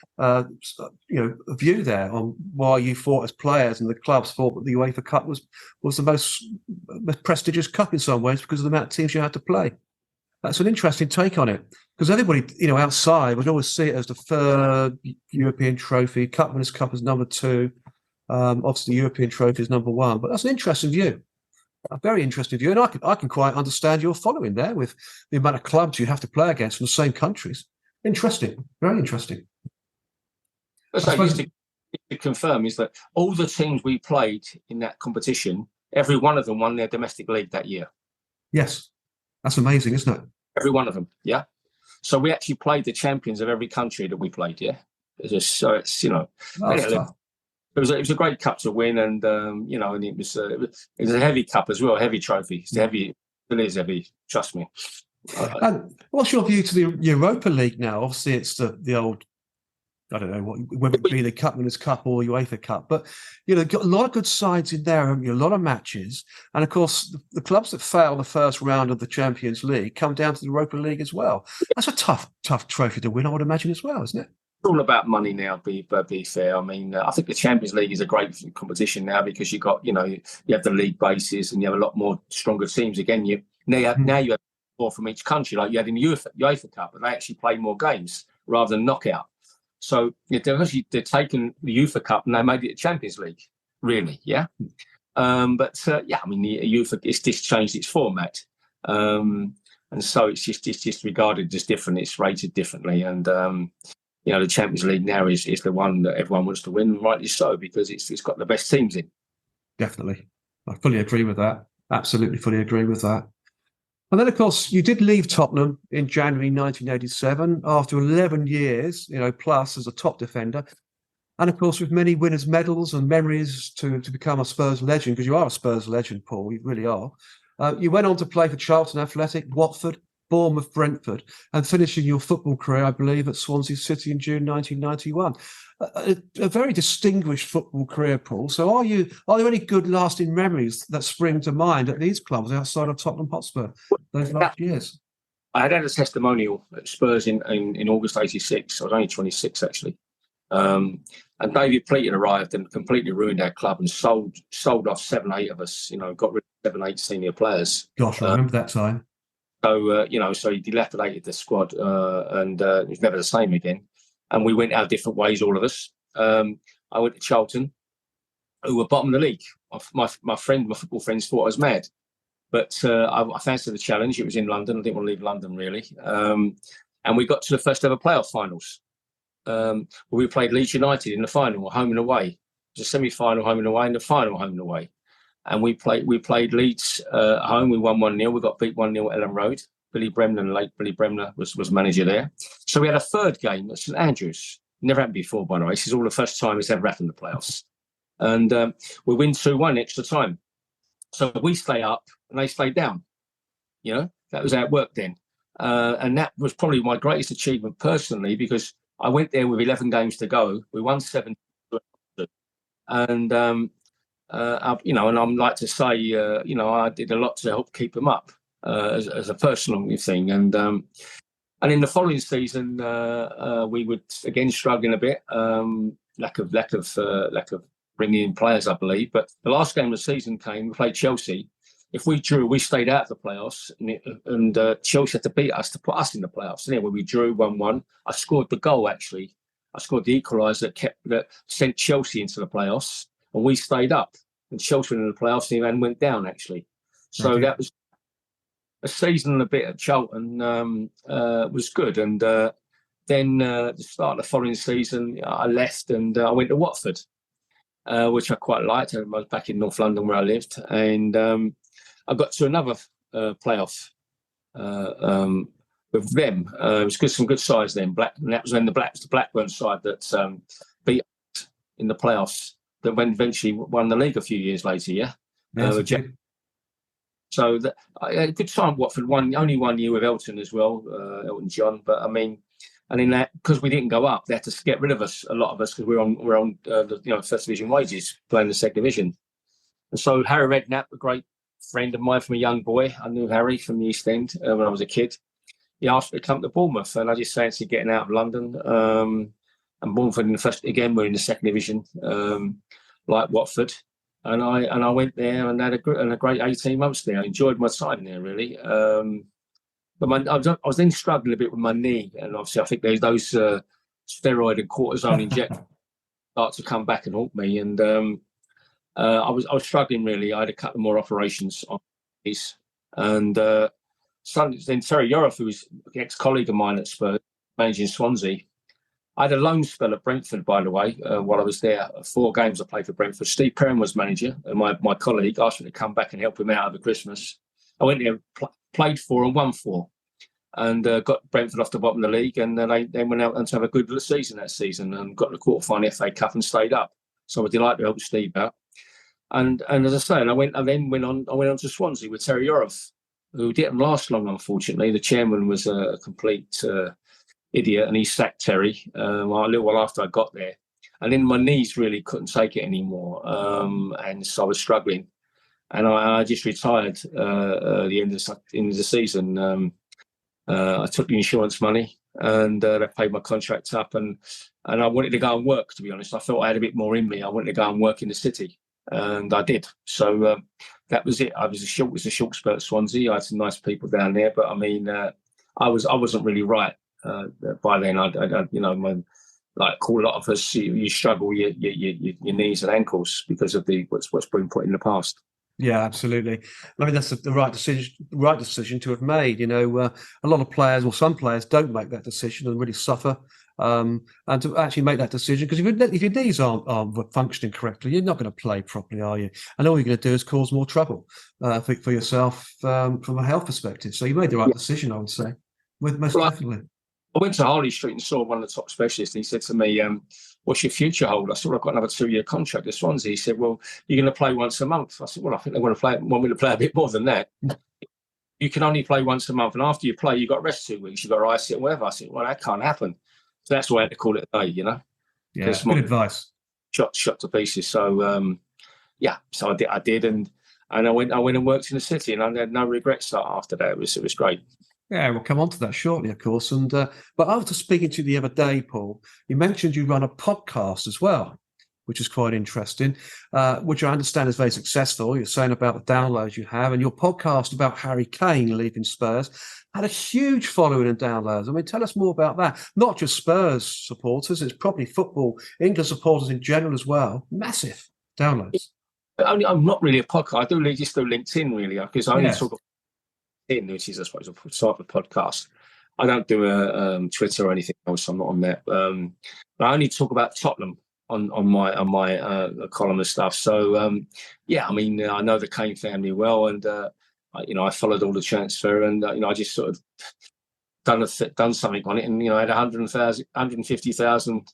there on why you thought as players and the clubs thought that the UEFA Cup was the most prestigious cup in some ways because of the amount of teams you had to play. That's an interesting take on it because everybody, outside would always see it as the third European trophy. Cup Winners' Cup is number two. Obviously, the European trophy is number one. But that's an interesting view. A very interesting view, and I can quite understand your following there with the amount of clubs you have to play against from the same countries. Interesting, very interesting. So just to confirm is that all the teams we played in that competition, every one of them won their domestic league that year. Yes, that's amazing, isn't it? Every one of them, yeah. So we actually played the champions of every country that we played, yeah. It's tough. It was a great cup to win, and and it was a heavy cup as well, a heavy trophy. It's heavy, it is heavy. Trust me. And what's your view to the Europa League now? Obviously, it's the old, I don't know whether it be the Cup Winners' Cup or UEFA Cup, but got a lot of good sides in there, a lot of matches, and of course the clubs that fail the first round of the Champions League come down to the Europa League as well. That's a tough trophy to win, I would imagine as well, isn't it? It's all about money now. Be fair. I mean, I think the Champions League is a great competition now because you have the league bases and you have a lot more stronger teams. Again, now you have more from each country, like you had in the UEFA Cup, but they actually play more games rather than knockout. So they're taking the UEFA Cup and they made it a Champions League, really, yeah. I mean, the UEFA it's just changed its format, and so it's just regarded as different. It's rated differently, and the Champions League now is the one that everyone wants to win, rightly so, because it's got the best teams in. Definitely. I fully agree with that. Absolutely fully agree with that. And then, of course, you did leave Tottenham in January 1987 after 11 years, plus as a top defender. And, of course, with many winners' medals and memories to become a Spurs legend, because you are a Spurs legend, Paul, you really are. You went on to play for Charlton Athletic, Watford, Bournemouth, Brentford, and finishing your football career, I believe, at Swansea City in June 1991. A very distinguished football career, Paul. So are there any good lasting memories that spring to mind at these clubs outside of Tottenham Hotspur those last years? I had a testimonial at Spurs in August 86. I was only 26, actually. And David Pleaton arrived and completely ruined our club and sold off 7-8 of us, got rid of 7-8 senior players. Gosh, I remember that time. So, so he dilapidated the squad and it was never the same again. And we went our different ways, all of us. I went to Charlton, who were bottom of the league. My football friends thought I was mad. But I fancied the challenge. It was in London. I didn't want to leave London, really. And we got to the first ever playoff finals. Where we played Leeds United in the final, home and away. It was a semi-final, home and away, and the final, home and away. And we played Leeds at home. We won 1-0. We got beat 1-0 at Ellen Road. Billy Bremner was manager there. So we had a third game at St Andrews. Never happened before, by the way. This is all the first time it's ever happened in the playoffs. And we win 2-1 extra time. So we stay up and they stay down. That was how it worked then. And that was probably my greatest achievement personally because I went there with 11 games to go. We won 7. And and I'm like to say, I did a lot to help keep them up as a personal thing. And in the following season, we would again struggling a bit, lack of bringing in players, I believe. But the last game of the season came. We played Chelsea. If we drew, we stayed out of the playoffs, and Chelsea had to beat us to put us in the playoffs. And anyway, we drew 1-1. I scored the goal actually. I scored the equaliser that sent Chelsea into the playoffs. And we stayed up, and Chelsea went in the playoffs and went down, actually. So that was a season and a bit at Charlton was good. And then the start of the following season, I left and I went to Watford, which I quite liked. I was back in North London where I lived. And I got to another playoff with them. It was good, some good sides then. And that was when the Blackburn side that beat us in the playoffs. That eventually won the league a few years later, yeah. So a good time. Watford only 1 year with Elton as well, Elton John. But I mean, and in that because we didn't go up, they had to get rid of us, a lot of us, because we're on first division wages playing the second division. And so Harry Redknapp, a great friend of mine from a young boy. I knew Harry from the East End when I was a kid. He asked me to come to Bournemouth, and I just fancied getting out of London. And Bournemouth in the first, again, we're in the second division, like Watford. And I went there and had a great 18 months there. I enjoyed my time there, really. But I was then struggling a bit with my knee, and obviously I think there's those steroid and cortisone injections start to come back and haunt me. And I was struggling really. I had a couple more operations on these, and then Terry Yoroff, who was an ex-colleague of mine at Spurs, managing Swansea. I had a loan spell at Brentford, by the way, while I was there. 4 games I played for Brentford. Steve Perrin was manager, and my colleague asked me to come back and help him out over Christmas. I went there, played 4 and won 4, and got Brentford off the bottom of the league. And they went out and to have a good season that season, and got the quarter-final FA Cup and stayed up. So I was delighted to help Steve out. And as I say, I then went on to Swansea with Terry Yoroff, who didn't last long, unfortunately. The chairman was a complete idiot, and he sacked Terry a little while after I got there. And then my knees really couldn't take it anymore, and so I was struggling. And I just retired at the end of the season. I took the insurance money, and they paid my contract up, and I wanted to go and work, to be honest. I felt I had a bit more in me. I wanted to go and work in the city, and I did. So that was it. It was a short spurt at Swansea. I had some nice people down there, but I mean, I wasn't really right. By then, like a lot of us, you struggle your knees and ankles because of what's been put in the past. Yeah, absolutely. I mean, that's the right decision to have made. A lot of players, or some players, don't make that decision and really suffer. And to actually make that decision, because if your knees aren't functioning correctly, you're not going to play properly, are you? And all you're going to do is cause more trouble for yourself from a health perspective. So you made the right decision, I would say, most definitely. I went to Harley Street and saw one of the top specialists, and he said to me, what's your future hold? I said, well, I've got another 2-year contract at Swansea. He said, well, you're going to play once a month. I said, well, I think they want me to play a bit more than that. You can only play once a month, and after you play, you've got to rest 2 weeks, you've got to ice it and whatever. I said, well, that can't happen. So that's why I had to call it a day, Yeah, good advice. Shot to pieces. So, so I did, and I went and worked in the city, and I had no regrets after that. It was great. Yeah, we'll come on to that shortly, of course. And but after speaking to you the other day, Paul, you mentioned you run a podcast as well, which is quite interesting, which I understand is very successful. You're saying about the downloads you have, and your podcast about Harry Kane leaving Spurs had a huge following and downloads. I mean, tell us more about that. Not just Spurs supporters, it's probably football, England supporters in general as well. Massive downloads. I'm not really a podcast. I do just do LinkedIn, really, because I only talk about which is, I suppose, a type of podcast. I don't do a Twitter or anything else. I'm not on that. But I only talk about Tottenham on my column and stuff. So I mean, I know the Kane family well, and I followed all the transfer, and I just sort of done something on it, and I had 150,000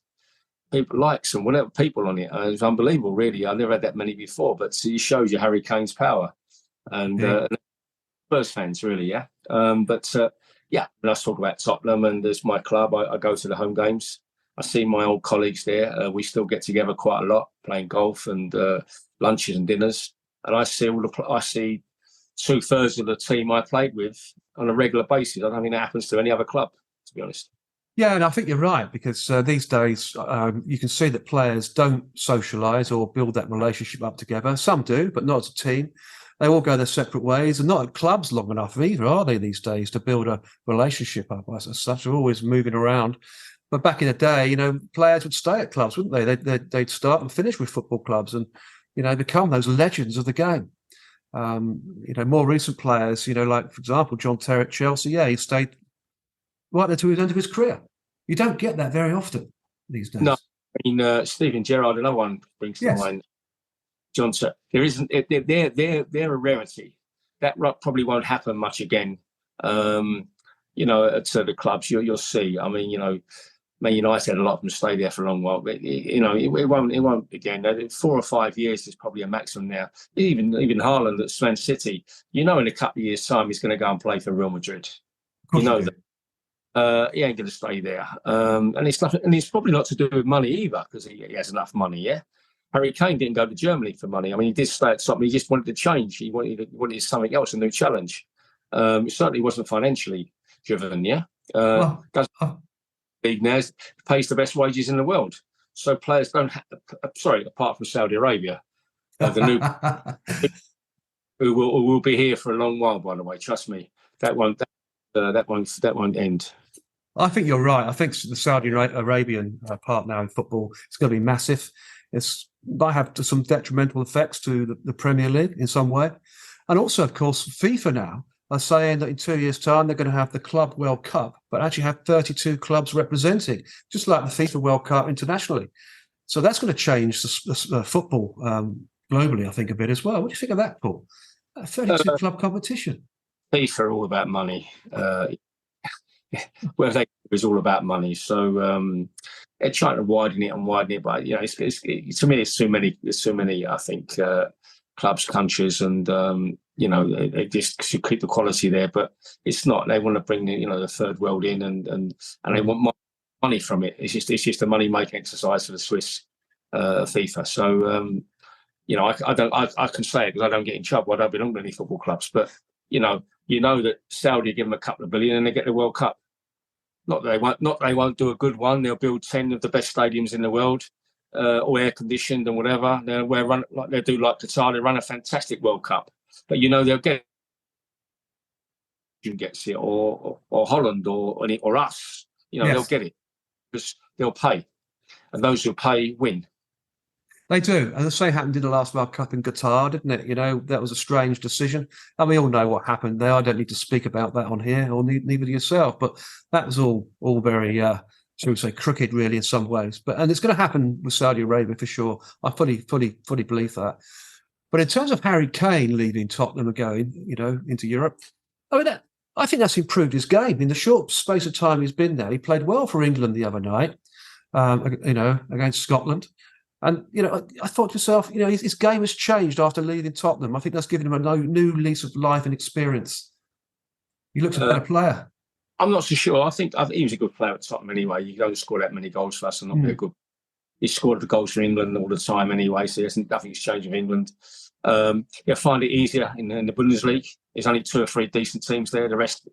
people likes and whatever people on it. It was unbelievable, really. I never had that many before, but it shows you Harry Kane's power, and. Spurs fans, really, yeah. When I talk about Tottenham, and there's my club, I go to the home games. I see my old colleagues there. We still get together quite a lot, playing golf and lunches and dinners. And I see 2/3 of the team I played with on a regular basis. I don't think that happens to any other club, to be honest. Yeah, and I think you're right, because these days you can see that players don't socialise or build that relationship up together. Some do, but not as a team. They all go their separate ways, and not at clubs long enough either, are they, these days, to build a relationship up as such? They're always moving around. But back in the day, players would stay at clubs, wouldn't they? They'd start and finish with football clubs and, become those legends of the game. More recent players, like, for example, John Terry at Chelsea, he stayed right there to the end of his career. You don't get that very often these days. No, I mean, Steven Gerrard, another one brings to mind. Johnson, there isn't. They're a rarity. That probably won't happen much again. To the clubs, you'll see. I mean, Man United, a lot of them stay there for a long while, but it won't again. 4 or 5 years is probably a maximum now. Even Haaland at Man City, in a couple of years' time, he's going to go and play for Real Madrid. That. He ain't going to stay there, and it's nothing. And it's probably not to do with money either, because he has enough money. Yeah. Harry Kane didn't go to Germany for money. I mean, he did stay at Tottenham. He just wanted to change. He wanted something else, a new challenge. It certainly wasn't financially driven. Yeah, Well, does league now pays the best wages in the world. So players don't. Apart from Saudi Arabia, the new who will be here for a long while. By the way, trust me, that won't end. I think you're right. I think the Saudi Arabian part now in football is going to be massive. It might have some detrimental effects to the Premier League in some way. And also, of course, FIFA now are saying that in 2 years' time, they're going to have the Club World Cup, but actually have 32 clubs representing, just like the FIFA World Cup internationally. So that's going to change the football globally, I think, a bit as well. What do you think of that, Paul? A 32 club competition. FIFA are all about money. Where they is all about money. So they're trying to widen it, but you know, to me, it's too many. There's too many. I think clubs, countries, and you know, they just should keep the quality there. But it's not. They want to bring the third world in, and they want money from it. It's just a money making exercise for the Swiss FIFA. So you know, I can say it because I don't get in trouble. I don't belong to any football clubs, but you know that Saudi give them a couple of billion and they get the World Cup. Not that they won't do a good one. They'll build 10 of the best stadiums in the world, all air conditioned and whatever. They'll run like they do like Qatar. They run a fantastic World Cup, but you know they'll get gets it or Holland or us. You know, yes. They'll get it because they'll pay, and those who pay win. They do. And the same happened in the last World Cup in Qatar, didn't it? You know, that was a strange decision. And we all know what happened there. I don't need to speak about that on here, or neither do yourself. But that was all very, shall we say, crooked, really, in some ways. And it's going to happen with Saudi Arabia for sure. I fully believe that. But in terms of Harry Kane leaving Tottenham and going, into Europe, I mean, I think that's improved his game. In the short space of time he's been there, he played well for England the other night, against Scotland. And, I thought to myself, his game has changed after leaving Tottenham. I think that's given him a new lease of life and experience. He looks a better player. I'm not so sure. I think he was a good player at Tottenham anyway. You don't score that many goals for us and not be a good. He scored the goals for England all the time anyway, so nothing's changed with England. I find it easier in the Bundesliga. There's only 2 or 3 decent teams there. The rest,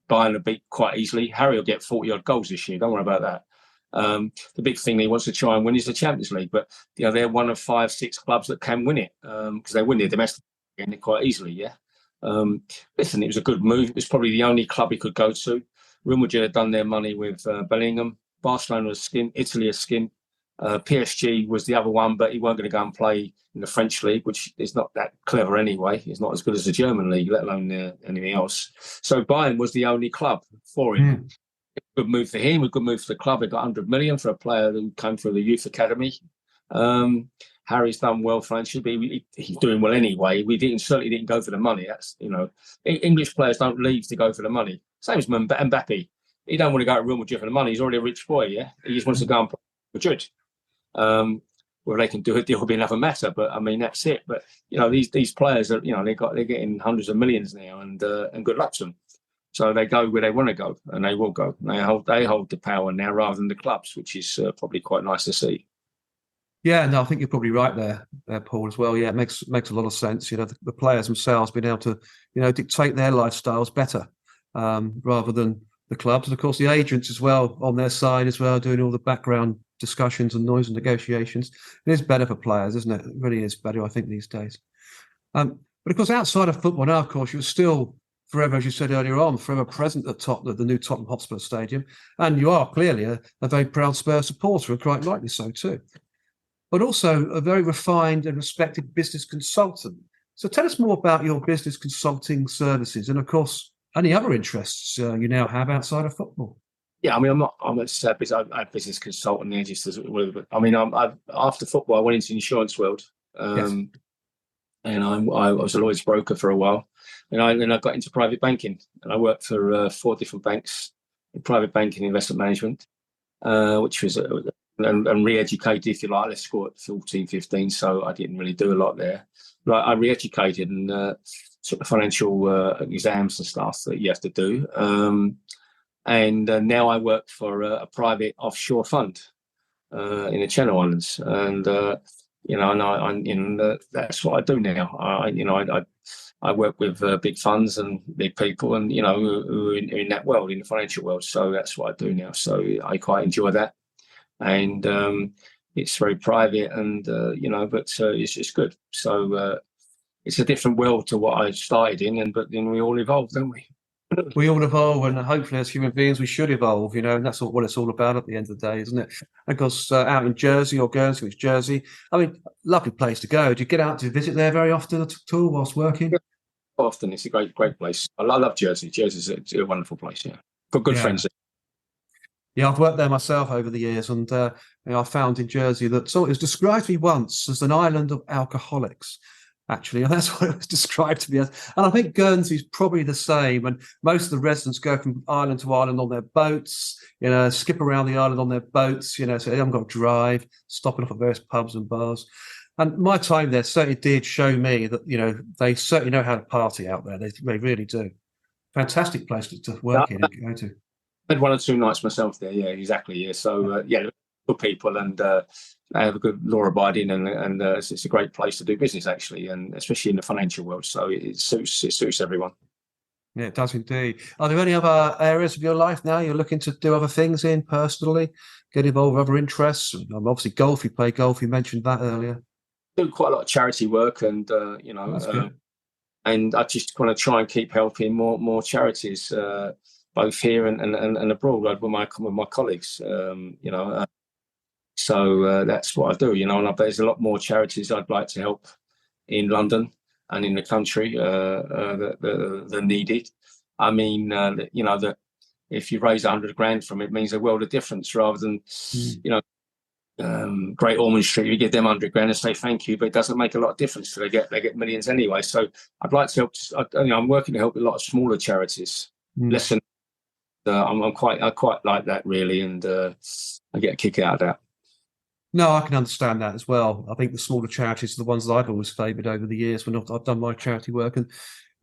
Bayern will beat quite easily. Harry will get 40-odd goals this year. Don't worry about that. The big thing he wants to try and win is the Champions League, but they're one of 5, 6 clubs that can win it because they win their domestic quite easily. Yeah. Listen, it was a good move. It was probably the only club he could go to. Real Madrid had done their money with Bellingham. Barcelona was skin. Italy is skin. PSG was the other one, but he weren't going to go and play in the French league, which is not that clever anyway. It's not as good as the German league, let alone anything else. So Bayern was the only club for him. Good move for him, a good move for the club. They got 100 million for a player who came through the youth academy. Harry's done well financially, but he's doing well anyway. Certainly didn't go for the money. That's English players don't leave to go for the money. Same as Mbappe. He don't want to go to Real Madrid for the money. He's already a rich boy. Yeah, he just wants to go and play Madrid. Whether they can do a deal will be another matter. But I mean that's it. But these players are they're getting hundreds of millions now, and good luck to them. So they go where they want to go, and they will go. They hold the power now rather than the clubs, which is probably quite nice to see. Yeah, no, I think you're probably right there, Paul, as well. Yeah, it makes a lot of sense. The players themselves being able to, dictate their lifestyles better rather than the clubs, and of course the agents as well on their side as well, doing all the background discussions and noise and negotiations. It is better for players, isn't it? It really is better, I think, these days. But of course, outside of football now, of course, you're still forever, as you said earlier on, forever present at the new Tottenham Hotspurs Stadium. And you are clearly a very proud Spurs supporter, and quite rightly so too. But also a very refined and respected business consultant. So tell us more about your business consulting services and, of course, any other interests you now have outside of football. Yeah, I mean, I'm a business consultant there just as well. I mean, after football, I went into the insurance world. Yes. And I was a Lloyd's broker for a while. And then I got into private banking, and I worked for 4 different banks in private banking investment management, which was and re-educated, if you like. Let's call it 14, 15. So I didn't really do a lot there. But I re-educated and took the financial exams and stuff that you have to do. And now I work for a private offshore fund in the Channel Islands, and and that's what I do now. I work with big funds and big people, and who are in that world, in the financial world. So that's what I do now. So I quite enjoy that, and it's very private, and but it's good. So it's a different world to what I started in, but then we all evolve, don't we? We all evolve, and hopefully, as human beings, we should evolve. And that's what it's all about at the end of the day, isn't it? Of course, out in Jersey or Guernsey, which Jersey. I mean, lovely place to go. Do you get out to visit there very often at all whilst working? Yeah, often. It's a great place. I love Jersey. Jersey's a wonderful place. Yeah, got good friends there. Yeah, I've worked there myself over the years, and I found in Jersey that it was described to me once as an island of alcoholics. Actually, and that's what it was described to me as. And I think Guernsey's probably the same. And most of the residents go from island to island on their boats, skip around the island on their boats, so they haven't got to drive, stopping off at various pubs and bars. And my time there certainly did show me that, they certainly know how to party out there. They really do. Fantastic place to work in and go to. I had 1 or 2 nights myself there. Yeah, exactly. Yeah. So, good people, and they have a good law abiding, and it's a great place to do business, actually, and especially in the financial world. So it suits everyone. Yeah, it does indeed. Are there any other areas of your life now you're looking to do other things in personally, get involved with other interests? Obviously, golf. You play golf. You mentioned that earlier. Do quite a lot of charity work, and and I just want to try and keep helping more charities, both here and abroad, with my colleagues. So that's what I do, and there's a lot more charities I'd like to help in London and in the country that need it. I mean, that if you raise 100 grand from it, means a world of difference, rather than, Great Ormond Street, you give them 100 grand and say thank you, but it doesn't make a lot of difference. So they get millions anyway. So I'd like to help. I'm working to help a lot of smaller charities. Listen, I quite like that, really, and I get a kick out of that. No, I can understand that as well. I think the smaller charities are the ones that I've always favoured over the years when I've done my charity work. And,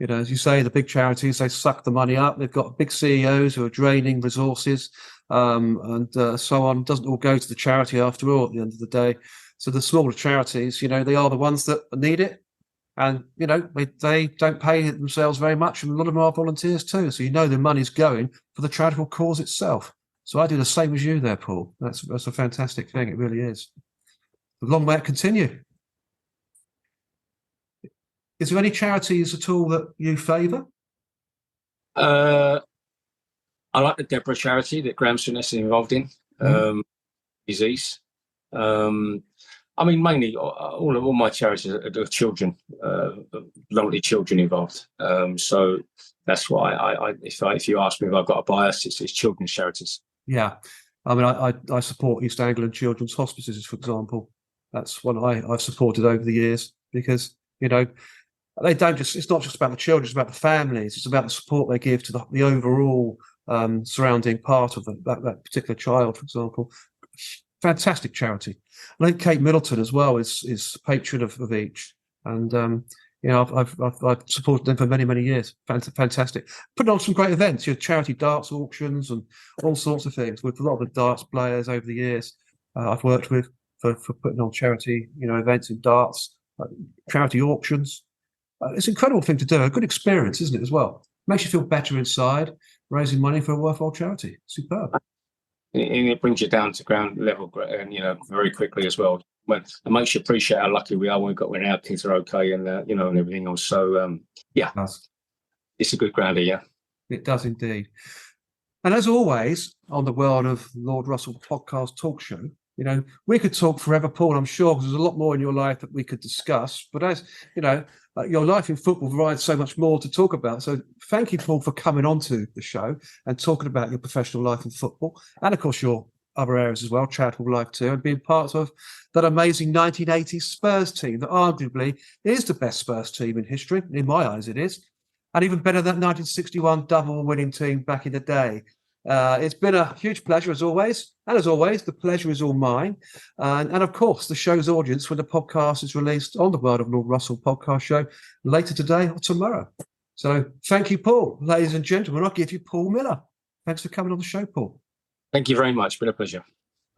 as you say, the big charities, they suck the money up. They've got big CEOs who are draining resources and so on. It doesn't all go to the charity after all at the end of the day. So the smaller charities, they are the ones that need it. And, they don't pay themselves very much. And a lot of them are volunteers too. So the money's going for the charitable cause itself. So I do the same as you there, Paul. That's a fantastic thing. It really is. A long way to continue. Is there any charities at all that you favour? I like the Deborah charity that Graham Souness is involved in. Disease. I mean, mainly all my charities are children, lonely children involved. So that's why if you ask me if I've got a bias, it's children's charities. Yeah, I mean, I support East Anglia Children's Hospices, for example. That's one I've supported over the years because they don't just. It's not just about the children; it's about the families. It's about the support they give to the overall surrounding part of that particular child, for example. Fantastic charity. I think Kate Middleton as well is patron of each, and I've supported them for many years. Fantastic. Putting on some great events, charity darts auctions and all sorts of things with a lot of the darts players over the years. I've worked with for putting on charity events in darts, charity auctions. It's an incredible thing to do. A good experience, isn't it? As well, makes you feel better inside. Raising money for a worthwhile charity, superb. And it brings you down to ground level, and very quickly as well. It makes you appreciate how lucky we are when our kids are okay, and and everything else. So it's a good grounder, yeah. It does indeed. And as always, on the World of Lord Russell podcast talk show, we could talk forever, Paul, I'm sure, because there's a lot more in your life that we could discuss. But as your life in football provides so much more to talk about. So thank you, Paul, for coming onto the show and talking about your professional life in football, and of course your other areas as well, charitable life too, and being part of that amazing 1980s Spurs team that arguably is the best Spurs team in history. In my eyes, it is. And even better than that 1961 double winning team back in the day. It's been a huge pleasure as always. And as always, the pleasure is all mine. And of course, the show's audience when the podcast is released on the World of Lord Russell podcast show later today or tomorrow. So thank you, Paul. Ladies and gentlemen, I'll give you Paul Miller. Thanks for coming on the show, Paul. Thank you very much. Been a pleasure.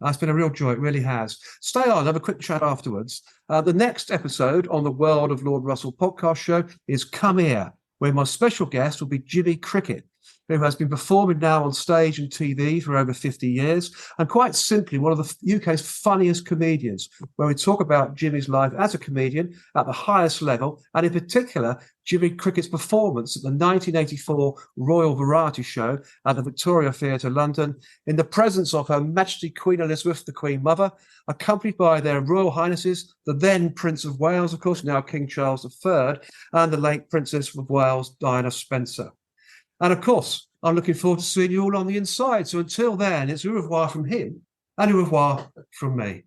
It's been a real joy, it really has. Stay on, have a quick chat afterwards. The next episode on the World of Lord Russell podcast show is Come Here, where my special guest will be Jimmy Cricket, who has been performing now on stage and TV for over 50 years, and quite simply one of the UK's funniest comedians, where we talk about Jimmy's life as a comedian at the highest level, and in particular, Jimmy Cricket's performance at the 1984 Royal Variety Show at the Victoria Theatre, London, in the presence of Her Majesty Queen Elizabeth, the Queen Mother, accompanied by their Royal Highnesses, the then Prince of Wales, of course, now King Charles III, and the late Princess of Wales, Diana Spencer. And of course, I'm looking forward to seeing you all on the inside. So until then, it's au revoir from him and au revoir from me.